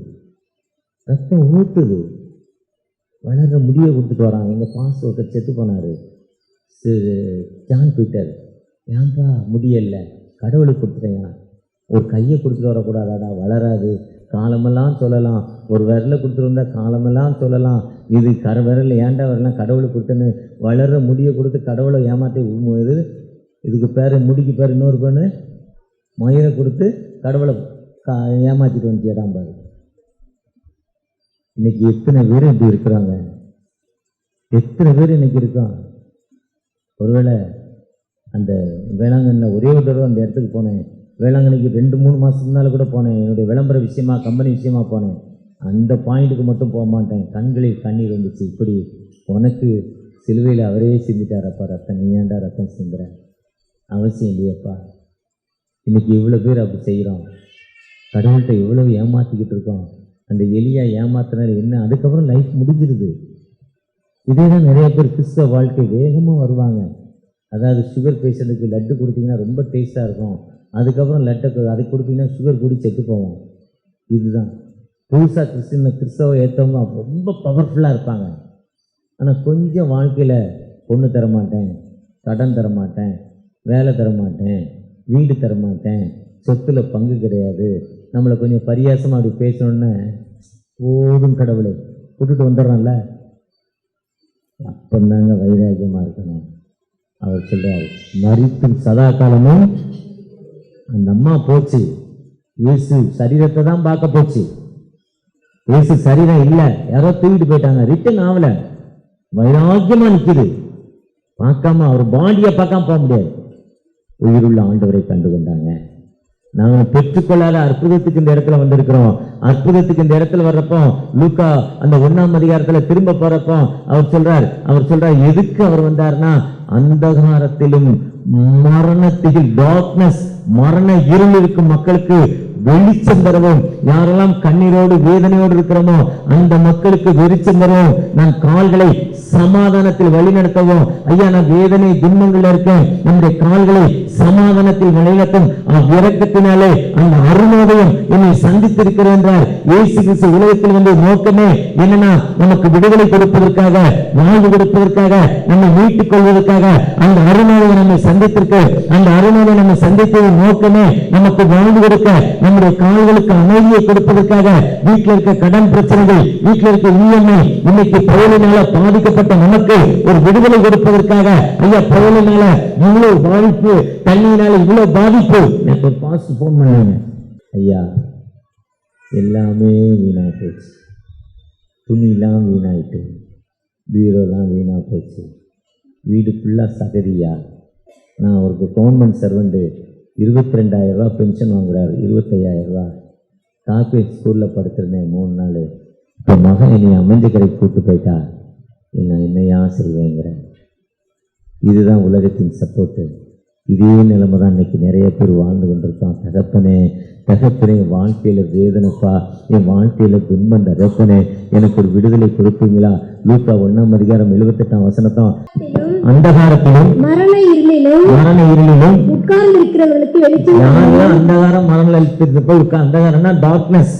வளர்ற முடியை கொடுத்துட்டு வராங்க. எங்கள் பாஸ் ஒருத்தர் செத்து போனார், ஜான் பீட்டர். ஏன்பா முடியல? கடவுளுக்கு கொடுத்துட்டேன். ஒரு கையை கொடுத்துட்டு வரக்கூடாதாடா? வளராது. காலமெல்லாம் சொல்லலாம், ஒரு விரலை கொடுத்துட்டு வந்தால் காலமெல்லாம் சொல்லலாம், இது விரல் ஏன்டா வரலாம், கடவுளுக்கு கொடுத்தேன்னு. வளர்ற முடியை கொடுத்து கடவுளை ஏமாற்றி இது இதுக்கு பேர் முடிக்கு பேர் இன்னொரு பேர் மயிரை கொடுத்து கடவுளை ஏமாற்றிட்டு வந்துட்டியடாம் பாரு. இன்னைக்கு எத்தனை பேர் இப்படி இருக்கிறாங்க? எத்தனை பேர் இன்னைக்கு இருக்கான்? ஒருவேளை அந்த வேளாங்கண்ணில் ஒரே ஒரு தடவை அந்த இடத்துக்கு போனேன். வேளாங்கண்ணிக்கு 2-3 மாதத்துக்கு முன்னால் கூட போனேன். என்னுடைய விளம்பர விஷயமா, கம்பெனி விஷயமா போனேன். அந்த பாயிண்ட்டுக்கு மட்டும் போக மாட்டேன். கண்களில் கண்ணீர் வந்துச்சு. இப்படி உனக்கு சிலுவையில் அவரே சிந்திட்டாரப்பா ரத்தம், நீ ஏன்டா ரத்தம் சிந்துற? அவசியம் இல்லையப்பா. இன்னைக்கு இவ்வளோ பேர் அப்படி செய்கிறோம். கடவுள்கிட்ட எவ்வளோ ஏமாற்றிக்கிட்டு இருக்கோம். அந்த எலியா ஏமாத்தினார் என்ன, அதுக்கப்புறம் லைஃப் முடிஞ்சிருது. இதே தான் நிறைய பேர் கிறிஸ்தவ வாழ்க்கை வேகமாக வருவாங்க. அதாவது சுகர் பேஷண்ட்டுக்கு லட்டு கொடுத்தீங்கன்னா ரொம்ப டேஸ்ட்டாக இருக்கும், அதுக்கப்புறம் அதை கொடுத்தீங்கன்னா சுகர் கூடி செத்து போவோம். இதுதான் புதுசாக கிறிஸ்தவ ஏற்றவங்க ரொம்ப பவர்ஃபுல்லாக இருப்பாங்க. ஆனால் கொஞ்சம் வாழ்க்கையில் பொண்ணு தரமாட்டேன், கடன் தரமாட்டேன், வேலை தரமாட்டேன், வீடு தரமாட்டேன், சொத்துல பங்கு கிடையாது, நம்மளை கொஞ்சம் பரியாசமாக அப்படி பேசணுன்னு போதும் கடவுளை விட்டுட்டு வந்துடுறான்ல, அப்பந்தாங்க வைராக்கியமாக இருக்கணும். அவர் சொல்றாரு, மரித்தும் சதா காலமும். அந்த அம்மா போச்சு, இயேசு சரீரத்தை தான் பார்க்க போச்சு. இயேசு சரீரம் இல்லை, யாரோ தூக்கிட்டு போயிட்டாங்க, ரிட்டன் ஆகல, வைராக்கியமா நிற்குது. பார்க்காம அவர் பாடியை பார்க்காம போக முடியாது. உயிருள்ள ஆண்டவரை கண்டு கொண்டாங்க. நாங்கள் பெற்றுக்கொள்ளாத அற்புதத்துக்கு இந்த இடத்துல வந்திருக்கிறோம். அற்புதத்துக்கு இந்த இடத்துல வர்றப்போ லூக்கா அந்த 1ஆம் அதிகாரத்துல திரும்ப போறப்போ அவர் சொல்றார் எதுக்கு அவர் வந்தார்னா, அந்தகாரத்திலும் மரணத்திலும் டார்க்னஸ் மரண இருள் இருக்கும் மக்களுக்கு வெளிச்சம் தரவும், யாரெல்லாம் கண்ணீரோடு வேதனையோடு இருக்கிறோமோ அந்த மக்களுக்கு வெளிச்சம் தரவும், நான் கால்களை சமாதானத்தில் வழிநடத்தவும். ஐயா, நான் வேதனை துன்பங்கள் இருக்கேன், நம்முடைய கால்களை சமாதானத்தில் வழிநடத்தும் இறக்கத்தினாலே அந்த அருணோதயம் என்னை சந்தித்திருக்கிறேன் என்றார். இயேசு கிறிஸ்து உலகத்தில் வந்து நோக்கமே என்னன்னா, நமக்கு விடுதலை கொடுப்பதற்காக, வாழ்வு கொடுப்பதற்காக, நம்மை மீட்டுக் கொள்வதற்காக அந்த அருணோதயம் நம்மை சந்தித்திருக்கு. அந்த அருணோதயம் நம்மை சந்தித்ததின் நோக்கமே நமக்கு வாழ்வு கொடுக்க, நம்முடைய கால்களுக்கு அமைதியை கொடுப்பதற்காக. வீட்டில் இருக்க கடன் பிரச்சனைகள், வீட்டில் இருக்க இஎம்ஐ, இன்னைக்கு பவுலினால பாதிக்கப்பட்ட நமக்கு ஒரு விடுதலை கொடுப்பதற்காக. ஐயா, பவுலினால இவ்வளவு பாதிப்பு, தண்ணியினால இவ்வளவு பாதிப்பு. எனக்கு ஒரு பாஸ்ட் போன் பண்ணாங்க, ஐயா எல்லாமே வீணா போச்சு, துணிலாம் வீணாயிட்டு, பீரோலாம் வீணா போச்சு, வீடு ஃபுல்லாக சகதியா. நான் ஒரு கவர்மெண்ட் சர்வெண்ட்டு, 22,000 ரூபா பென்ஷன் வாங்குறாரு, 25,000 ரூபா. கார்பரேட் ஸ்கூலில் படுத்திருந்தேன் 3 நாள். இப்போ மகன் என்னை அமைஞ்சக்கரைக்கு கூப்பிட்டு போயிட்டா, நான் என்னையா செய்வேங்கிறேன். இதுதான் உலகத்தின் சப்போர்ட்டு. இதே நிலைமை தான் இன்னைக்கு நிறைய பேர் வாழ்ந்து கொண்டிருக்கோம். தகப்பனே வாழ்க்கையில் வேதனைப்பா, என் வாழ்க்கையில் துன்பம், தகப்பனே எனக்கு ஒரு விடுதலை கொடுப்பீங்களா? லூக்கா 1ஆம் அதிகாரம் 78ஆம் வசனத்தான், அந்தகாரத்திலும் மரண இருளிலும் உட்கார்ந்து இருக்கிறவர்களுக்கு வெளிச்சம். யாரெல்லாம் அந்தகாரம் மரண அந்தகாரம்னா டார்க்னஸ்,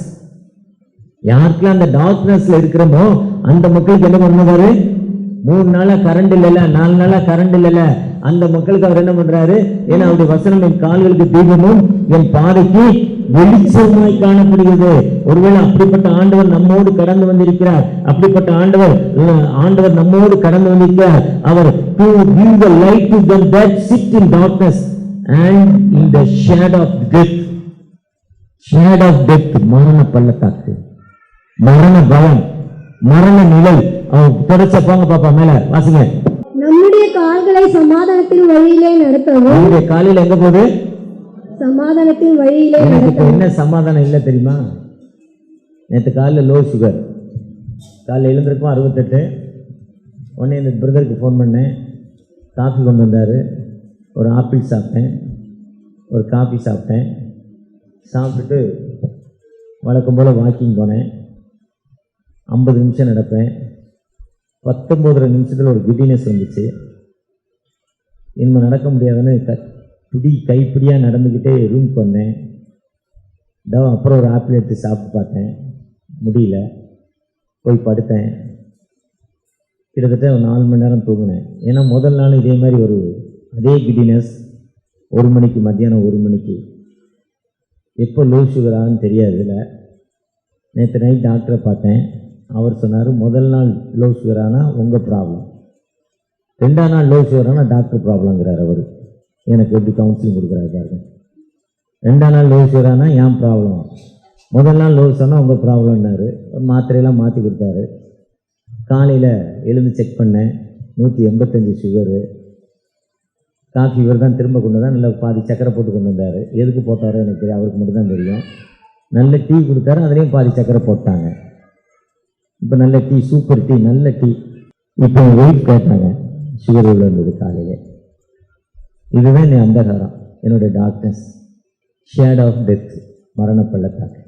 யாருக்கெல்லாம் அந்த டார்க்னஸ்ல இருக்கிறோமோ அந்த மக்களுக்கு என்ன பண்ணுவாரு? 3 நாளா கரண்ட் இல்லைல்ல, 4 நாளா கரண்ட் இல்லைல்ல, அந்த மக்களுக்கு அவர் என்ன பண்றாரு? ஏன்னா அவருடைய வசனம் என் கால்களுக்கு தீபமும் என் பாதைக்கு வெளிச்சமாய் காணப்படுகிறது. ஒருவேளை அப்படிப்பட்ட ஆண்டவர் நம்மோடு கடந்து வந்திருக்கிறார். அப்படிப்பட்ட ஆண்டவர் நம்மோடு கடந்து வந்திருக்கிறார். அவர் to give the light to them that sit in darkness and in the shadow of death. shadow of death, மரண பள்ளத்தாக்கு, மரண பலம், மரண நிலை. அவன் தொடச்ச போங்க பாப்பா, மேல வாசிங்க. நம்முடைய கால்களை சமாதானத்தின் வழியிலே நடத்தவும். நம்முடைய காலையில எங்க போகுது? சமாதானத்தின் வழியிலே. எனக்கு என்ன சமாதானம் இல்லை தெரியுமா? நேற்று காலையில் லோ சுகர், காலையில் எழுந்திருக்கும் 68. உடனே இந்த பிரதருக்கு ஃபோன் பண்ணேன், காஃபி கொண்டு வந்தார். ஒரு ஆப்பிள் சாப்பிட்டேன், ஒரு காஃபி சாப்பிட்டேன். சாப்பிட்டுட்டு வழக்கம் போல் வாக்கிங் போனேன். 50 நிமிஷம் நடப்பேன். 19 நிமிஷத்தில் ஒரு கிட்டினஸ் வந்துச்சு. இனிமேல் நடக்க முடியாதுன்னு கைப்பிடியாக நடந்துக்கிட்டே ரூம்க்கு வந்தேன். அப்புறம் ஒரு ஆப்பிள் எடுத்து சாப்பிட்டு பார்த்தேன், முடியல, போய் படுத்தேன். கிட்டத்தட்ட ஒரு 4 மணி நேரம் தூங்கினேன். ஏன்னா முதல் நாள் இதே மாதிரி அதே கிட்டினஸ், 1 மணிக்கு, மத்தியானம் 1 மணிக்கு. எப்போ லோ சுகர் ஆகுன்னு தெரியாது. இல்லை, நேற்று நைட் டாக்டரை பார்த்தேன். அவர் சொன்னார், முதல் நாள் லோ சுகர் ஆனால் உங்கள் ப்ராப்ளம், 2ஆம் நாள் லோ சுகர் ஆனால் டாக்டர் ப்ராப்ளங்கிறார். அவர் எனக்கு எப்படி கவுன்சிலிங் கொடுக்குறாரு பாருங்க. 2ஆம் நாள் லோ சுகர் ஆனால் என் ப்ராப்ளம், முதல் நாள் லோ சொன்னால் உங்கள் ப்ராப்ளம்னாரு. மாத்திரையெல்லாம் மாற்றி கொடுத்தாரு. காலையில் எழுந்து செக் பண்ணேன், 185 சுகரு. காஃபி இவர் தான் திரும்ப கொண்டு வந்தார், நல்லா பாதி சக்கரை போட்டு கொண்டு வந்தார். எதுக்கு போட்டாரோ எனக்கு தெரியும், அவருக்கு மட்டும்தான் தெரியும். நல்ல டீ கொடுத்தாரு, அதுலேயும் பாதி சக்கரை போட்டாங்க. இப்போ நல்ல டீ, சூப்பர் டீ, நல்ல டீ. இப்போ வெயிட் கேட்டாங்க, சுகர் எவ்வளோ இருந்தது காலையில். இதுதான் என் அந்தகாரம், என்னுடைய டார்க்னஸ், ஷேட் ஆஃப் டெத், மரண பள்ளத்தாக்கு.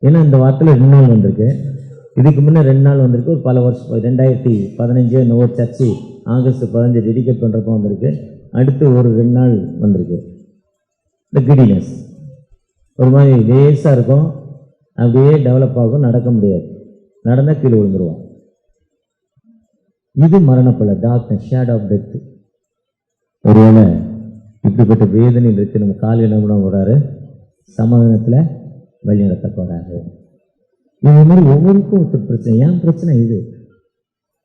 ஏன்னா இந்த வாரத்தில் 2 நாள் வந்திருக்கு, இதுக்கு முன்னே 2 நாள் வந்திருக்கு. ஒரு பல வருஷம் 2015 இன்னொரு சர்ச்சு ஆகஸ்ட் 15 டெடிகேட் பண்ணுறப்போ வந்திருக்கு. அடுத்து ஒரு 2 நாள் வந்திருக்கு. இந்த கிடினஸ் ஒரு மாதிரி லேசாக இருக்கும், அப்படியே டெவலப் ஆகும், நடக்க முடியாது, நடந்தால் கீழே விழுந்துருவோம். இது மரணப்பள்ள டார்க்னஸ், ஷேட் ஆஃப் டெத். ஒருவேளை இப்படிப்பட்ட வேதனை இருக்கு, நம்ம கால் என்ன பண்ண போறாரு, சமாதானத்தில் வழி நடத்த போறாரு. இது மாதிரி ஒவ்வொருக்கும் ஒருத்தர் பிரச்சனை. ஏன் பிரச்சனை இது?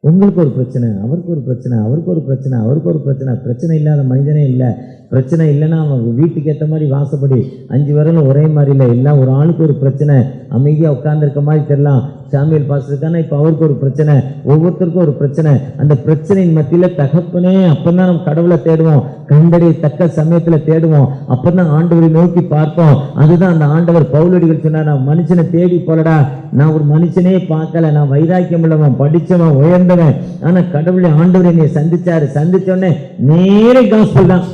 உங்களுக்கு ஒரு பிரச்சனை, அவருக்கு ஒரு பிரச்சனை, அவருக்கு ஒரு பிரச்சனை, அவருக்கு ஒரு பிரச்சனை. பிரச்சனை இல்லாத மனிதனே இல்லை. பிரச்சனை இல்லைன்னா அவன் வீட்டுக்கு ஏற்ற மாதிரி வாசப்படி 5 விரலும் ஒரே மாதிரி இல்லை, எல்லாம் ஒரு ஆளுக்கு ஒரு பிரச்சனை. அமைதியாக உட்கார்ந்துருக்க மாதிரி தெரியலாம், சாமியல் பாஸ்டருக்கான இப்போ அவருக்கு ஒரு பிரச்சனை, ஒவ்வொருத்தருக்கும் ஒரு பிரச்சனை. அந்த பிரச்சனையின் மத்தியில் தகப்பனே அப்பதான் நம்ம கடவுளை தேடுவோம், கண்டறிய தக்க சமயத்தில் தேடுவோம், அப்பதான் ஆண்டவரை நோக்கி பார்ப்போம். அதுதான் அந்த ஆண்டவர் பவுலடிகள் சொன்னார், நான் மனுஷனை தேடி போலடா, நான் ஒரு மனுஷனே பார்க்கல, நான் வைராக்கியம் உள்ளவன், படிச்சவன், உயர்ந்தவன். ஆனா கடவுளை ஆண்டவர் என்னை சந்திச்சாரு, சந்திச்சோடனே நேரே காஸ்பல் தான்.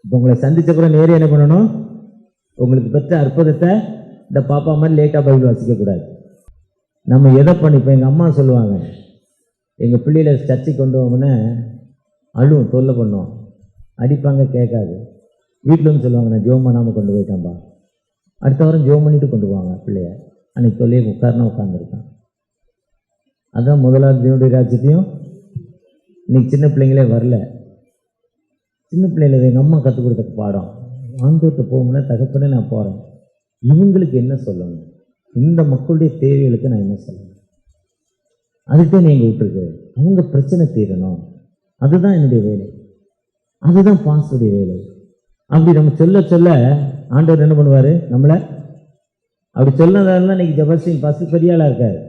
இப்போ உங்களை சந்திச்ச கூட நேரே என்ன பண்ணணும், உங்களுக்கு பெற்ற அற்புதத்தை இந்த பாப்பா மாதிரி லேட்டாக பைபிள் வாசிக்கக்கூடாது. நம்ம எதை பண்ணி, இப்போ எங்கள் அம்மா சொல்லுவாங்க, எங்கள் பிள்ளைகளை சர்ச்சைக்கு கொண்டு போவோம்னா அழுவும், தொல்லை பண்ணுவோம், அடிப்பாங்க, கேட்காது. வீட்டில் வந்து சொல்லுவாங்க, நான் ஜோம் பண்ணாமல் கொண்டு போயிட்டேன்பா. அடுத்த வாரம் ஜோம் பண்ணிட்டு கொண்டு போவாங்க பிள்ளைய. அன்னைக்கு தொல்லையை உட்காந்துருக்கான். அதுதான் முதலாவது தேவனுடைய ராஜ்யத்தையும். இன்னைக்கு சின்ன பிள்ளைங்களே வரல. சின்ன பிள்ளைகளை எங்கள் அம்மா கற்றுக் கொடுத்த பாடம், ஆண்டவர்கிட்ட போகணும்னா தகப்பனே நான் போகிறேன், இவங்களுக்கு என்ன சொல்லணும், இந்த மக்களுடைய தேவைகளுக்கு நான் என்ன சொல்லணும், அதுதான் நீங்கள் விட்டுருக்கு, அவங்க பிரச்சனை தீரணும், அதுதான் என்னுடைய வேலை, அதுதான் பாஸ்டருடைய வேலை. அப்படி நம்ம சொல்ல சொல்ல ஆண்டவர் என்ன பண்ணுவார், நம்மளை அப்படி சொன்னதால இன்னைக்கு ஜபஸ்டின் பாஸ்டர் பெரிய ஆளாக இருக்கார்.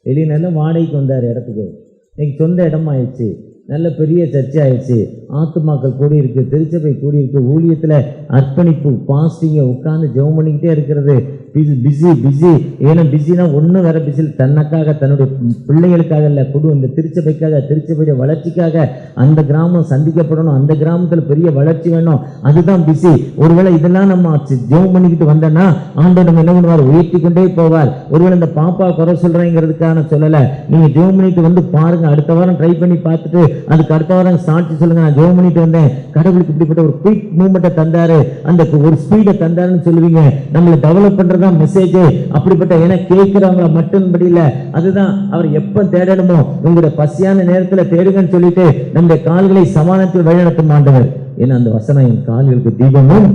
வெளியே நல்ல வாடகைக்கு வந்தார் இடத்துக்கு, இன்னைக்கு சொந்த இடம் ஆயிடுச்சு, நல்ல பெரிய சர்ச்சை ஆயிடுச்சு, ஆத்துமாக்கள் கூடி இருக்கு, திருச்சபை கூடி இருக்கு, ஊழியத்தில் அர்ப்பணிப்பு, பாஸ்டிங்கை உட்காந்து ஜெபம் பண்ணிக்கிட்டே இருக்கிறது. பிஸி. ஏன்னா பிஸினா ஒன்றும் வேற பிஸி, தனக்காக, தன்னுடைய பிள்ளைகளுக்காக இல்லை, இந்த திருச்சபைக்காக, திருச்சபையுடைய வளர்ச்சிக்காக. அந்த கிராமம் சந்திக்கப்படணும், அந்த கிராமத்தில் பெரிய வளர்ச்சி வேணும், அதுதான் பிஸி. ஒருவேளை இதெல்லாம் நம்ம ஜெபம் பண்ணிக்கிட்டு வந்தோன்னா ஆண்டவர் நம்ம என்ன பண்ணுவார், உயர்த்தி கொண்டே போவார். ஒருவேளை இந்த பாப்பா குறை சொல்றேங்கிறதுக்கான சொல்லலை, நீங்க ஜெபம் பண்ணிட்டு வந்து பாருங்க, அடுத்த வாரம் ட்ரை பண்ணி பார்த்துட்டு அதுக்கு அடுத்த வாரம் சாட்சி சொல்லுங்க, நான் ஜெபம் பண்ணிட்டு வந்தேன், கடவுளுக்கு இப்படிப்பட்ட ஒரு குயிக் மூவ்மெண்ட்டை தந்தாரு, அந்த ஒரு ஸ்பீடை தந்தாருன்னு சொல்லுவீங்க. நம்மளை டெவலப் பண்றதா மெசேஜ். அப்படிப்பட்ட ஏன்னா கேட்கிறவங்கள மட்டும் படியில, அதுதான் அவர் எப்ப தேடணுமோ உங்களுடைய பசியான நேரத்தில் தேடுங்கன்னு சொல்லிட்டு நம்முடைய கால்களை சமாதானத்தில் வழிநடத்தும் ஆண்டவர். ஏன்னா அந்த வசனம் என் கால்களுக்கு தீபமும்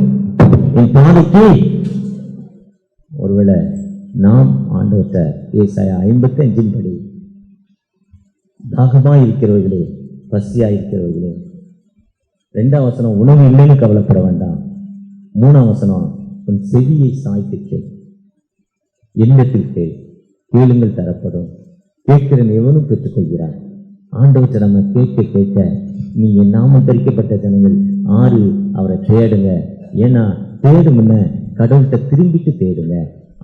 என் பாதைக்கு. ஒருவேளை நாம் ஆண்டவர்கிட்ட ஏசாயா 55 படி, தாகமா இருக்கிறவர்களே, பசியா இருக்கிறவர்களே. 2ஆம் வசனம், உணவு இல்லைன்னு கவலைப்பட வேண்டாம். 3ஆம் வசனம், உன் செவியை சாய்த்து கேள், எண்ணத்தில் கேள், கேளுங்கள் தரப்படும், கேட்கிறன் எவனும் பெற்றுக்கொள்கிறான். ஆண்டவற்றை நம்ம கேட்க கேட்க, நீ என் நாமம் தரிக்கப்பட்ட ஜனங்கள் 6 அவரை தேடுங்க. ஏன்னா தேடுமுன்ன கடவுள்கிட்ட திரும்பிட்டு தேடுங்க.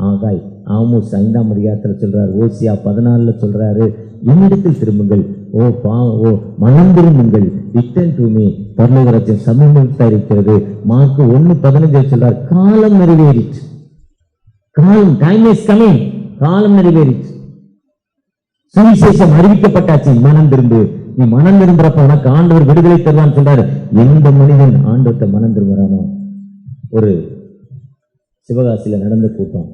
ஆகாய் ஆமோஸ் 5ஆம் அதிகாரத்தில் சொல்றாரு, ஓசியா 14 சொல்றாரு, என்னிடத்தில் திரும்புங்கள், ஓ மனம் திரும்புங்கள், ரிட்டர்ன் டு மீ, பரலோக ராஜ்யம் சமீபமாக இருக்கிறது. மார்க் 1:15 சொல்றார், காலம் நிறைவேறிச்சு, டைம் இஸ் கமிங், காலம் நிறைவேறிச்சு, சுவிசேஷம் அறிவிக்கப்பட்டாச்சு, மனம் திரும்பு. நீ மனம் திரும்புறப்ப உனக்கு ஆண்டவர் விடுதலை தருவான்னு சொல்றாரு. எந்த மனிதன் ஆண்டவர்கிட்ட மனம் திரும்புறானோ. ஒரு சிவகாசியில நடந்த கூட்டம்,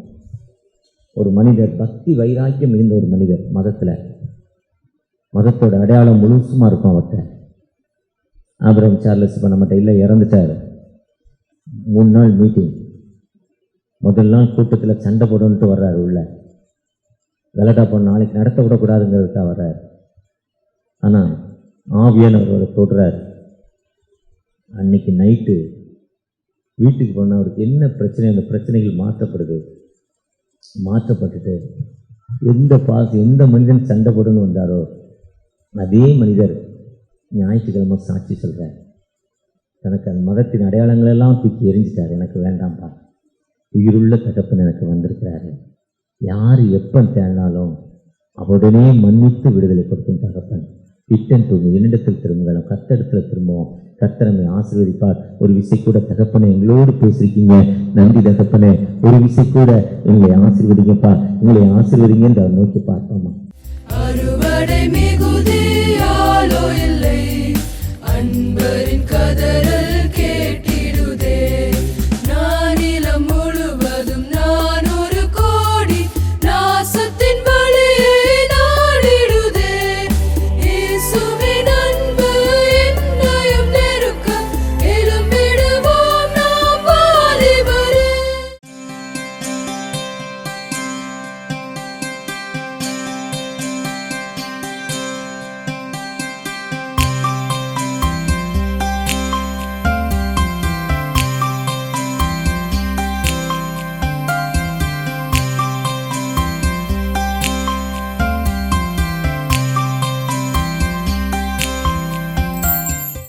ஒரு மனிதர், பக்தி வைராக்கியம் இருந்த ஒரு மனிதர், மதத்தோட அடையாளம் முழுசுமா இருக்கும் அவர்கிட்ட. ஆபிரகாம் சார்லஸ் இப்ப நம்மகிட்ட இல்லை, இறந்துட்டாரு. 3 நாள் மீட்டிங். முதல் நாள் கூட்டத்தில் சண்டை போடணுன்ட்டு வர்றாரு, உள்ள கலட்டா பண்ண, நாளைக்கு நடத்த விடக்கூடாதுங்கிறதுக்காக வர்றாரு. ஆனா ஆவியானவரோட தொடுறாரு. அன்னைக்கு நைட்டு வீட்டுக்கு போன அவருக்கு என்ன பிரச்சனை, அந்த பிரச்சனைகள் மாற்றப்பட்டுட்டு எந்த மனிதன் சண்டை போடணும்னு வந்தாரோ அதே மனிதர் ஞாயிற்றுக்கிழமை சாட்சி சொல்றார். தனக்கு அந்த மதத்தின் அடையாளங்கள் எல்லாம் தூக்கி எரிஞ்சிட்டார். எனக்கு வேண்டாம்ப்பா, உயிருள்ள தகப்பன் எனக்கு வந்திருக்கிறாரு, யார் எப்போ தேடினாலும் அவருடனே மன்னித்து விடுதலை கொடுக்கும் தகப்பன், ரிட்டன் டு மீ, என்னிடத்தில் திரும்புகிறோம், கர்த்தரிடத்துல திரும்புவோம். கர்த்தர் நம்மை ஆசீர்வதிப்பார். ஒரு விசை கூட தகப்பனே எங்களோடு பேசிருக்கீங்க, நன்றி தகப்பனே. ஒரு விசை கூட எங்களை ஆசீர்வதிங்கப்பா, எங்களை ஆசீர்வதிங்க என்று அவர் நோக்கி பார்த்தோமா. அறுவடை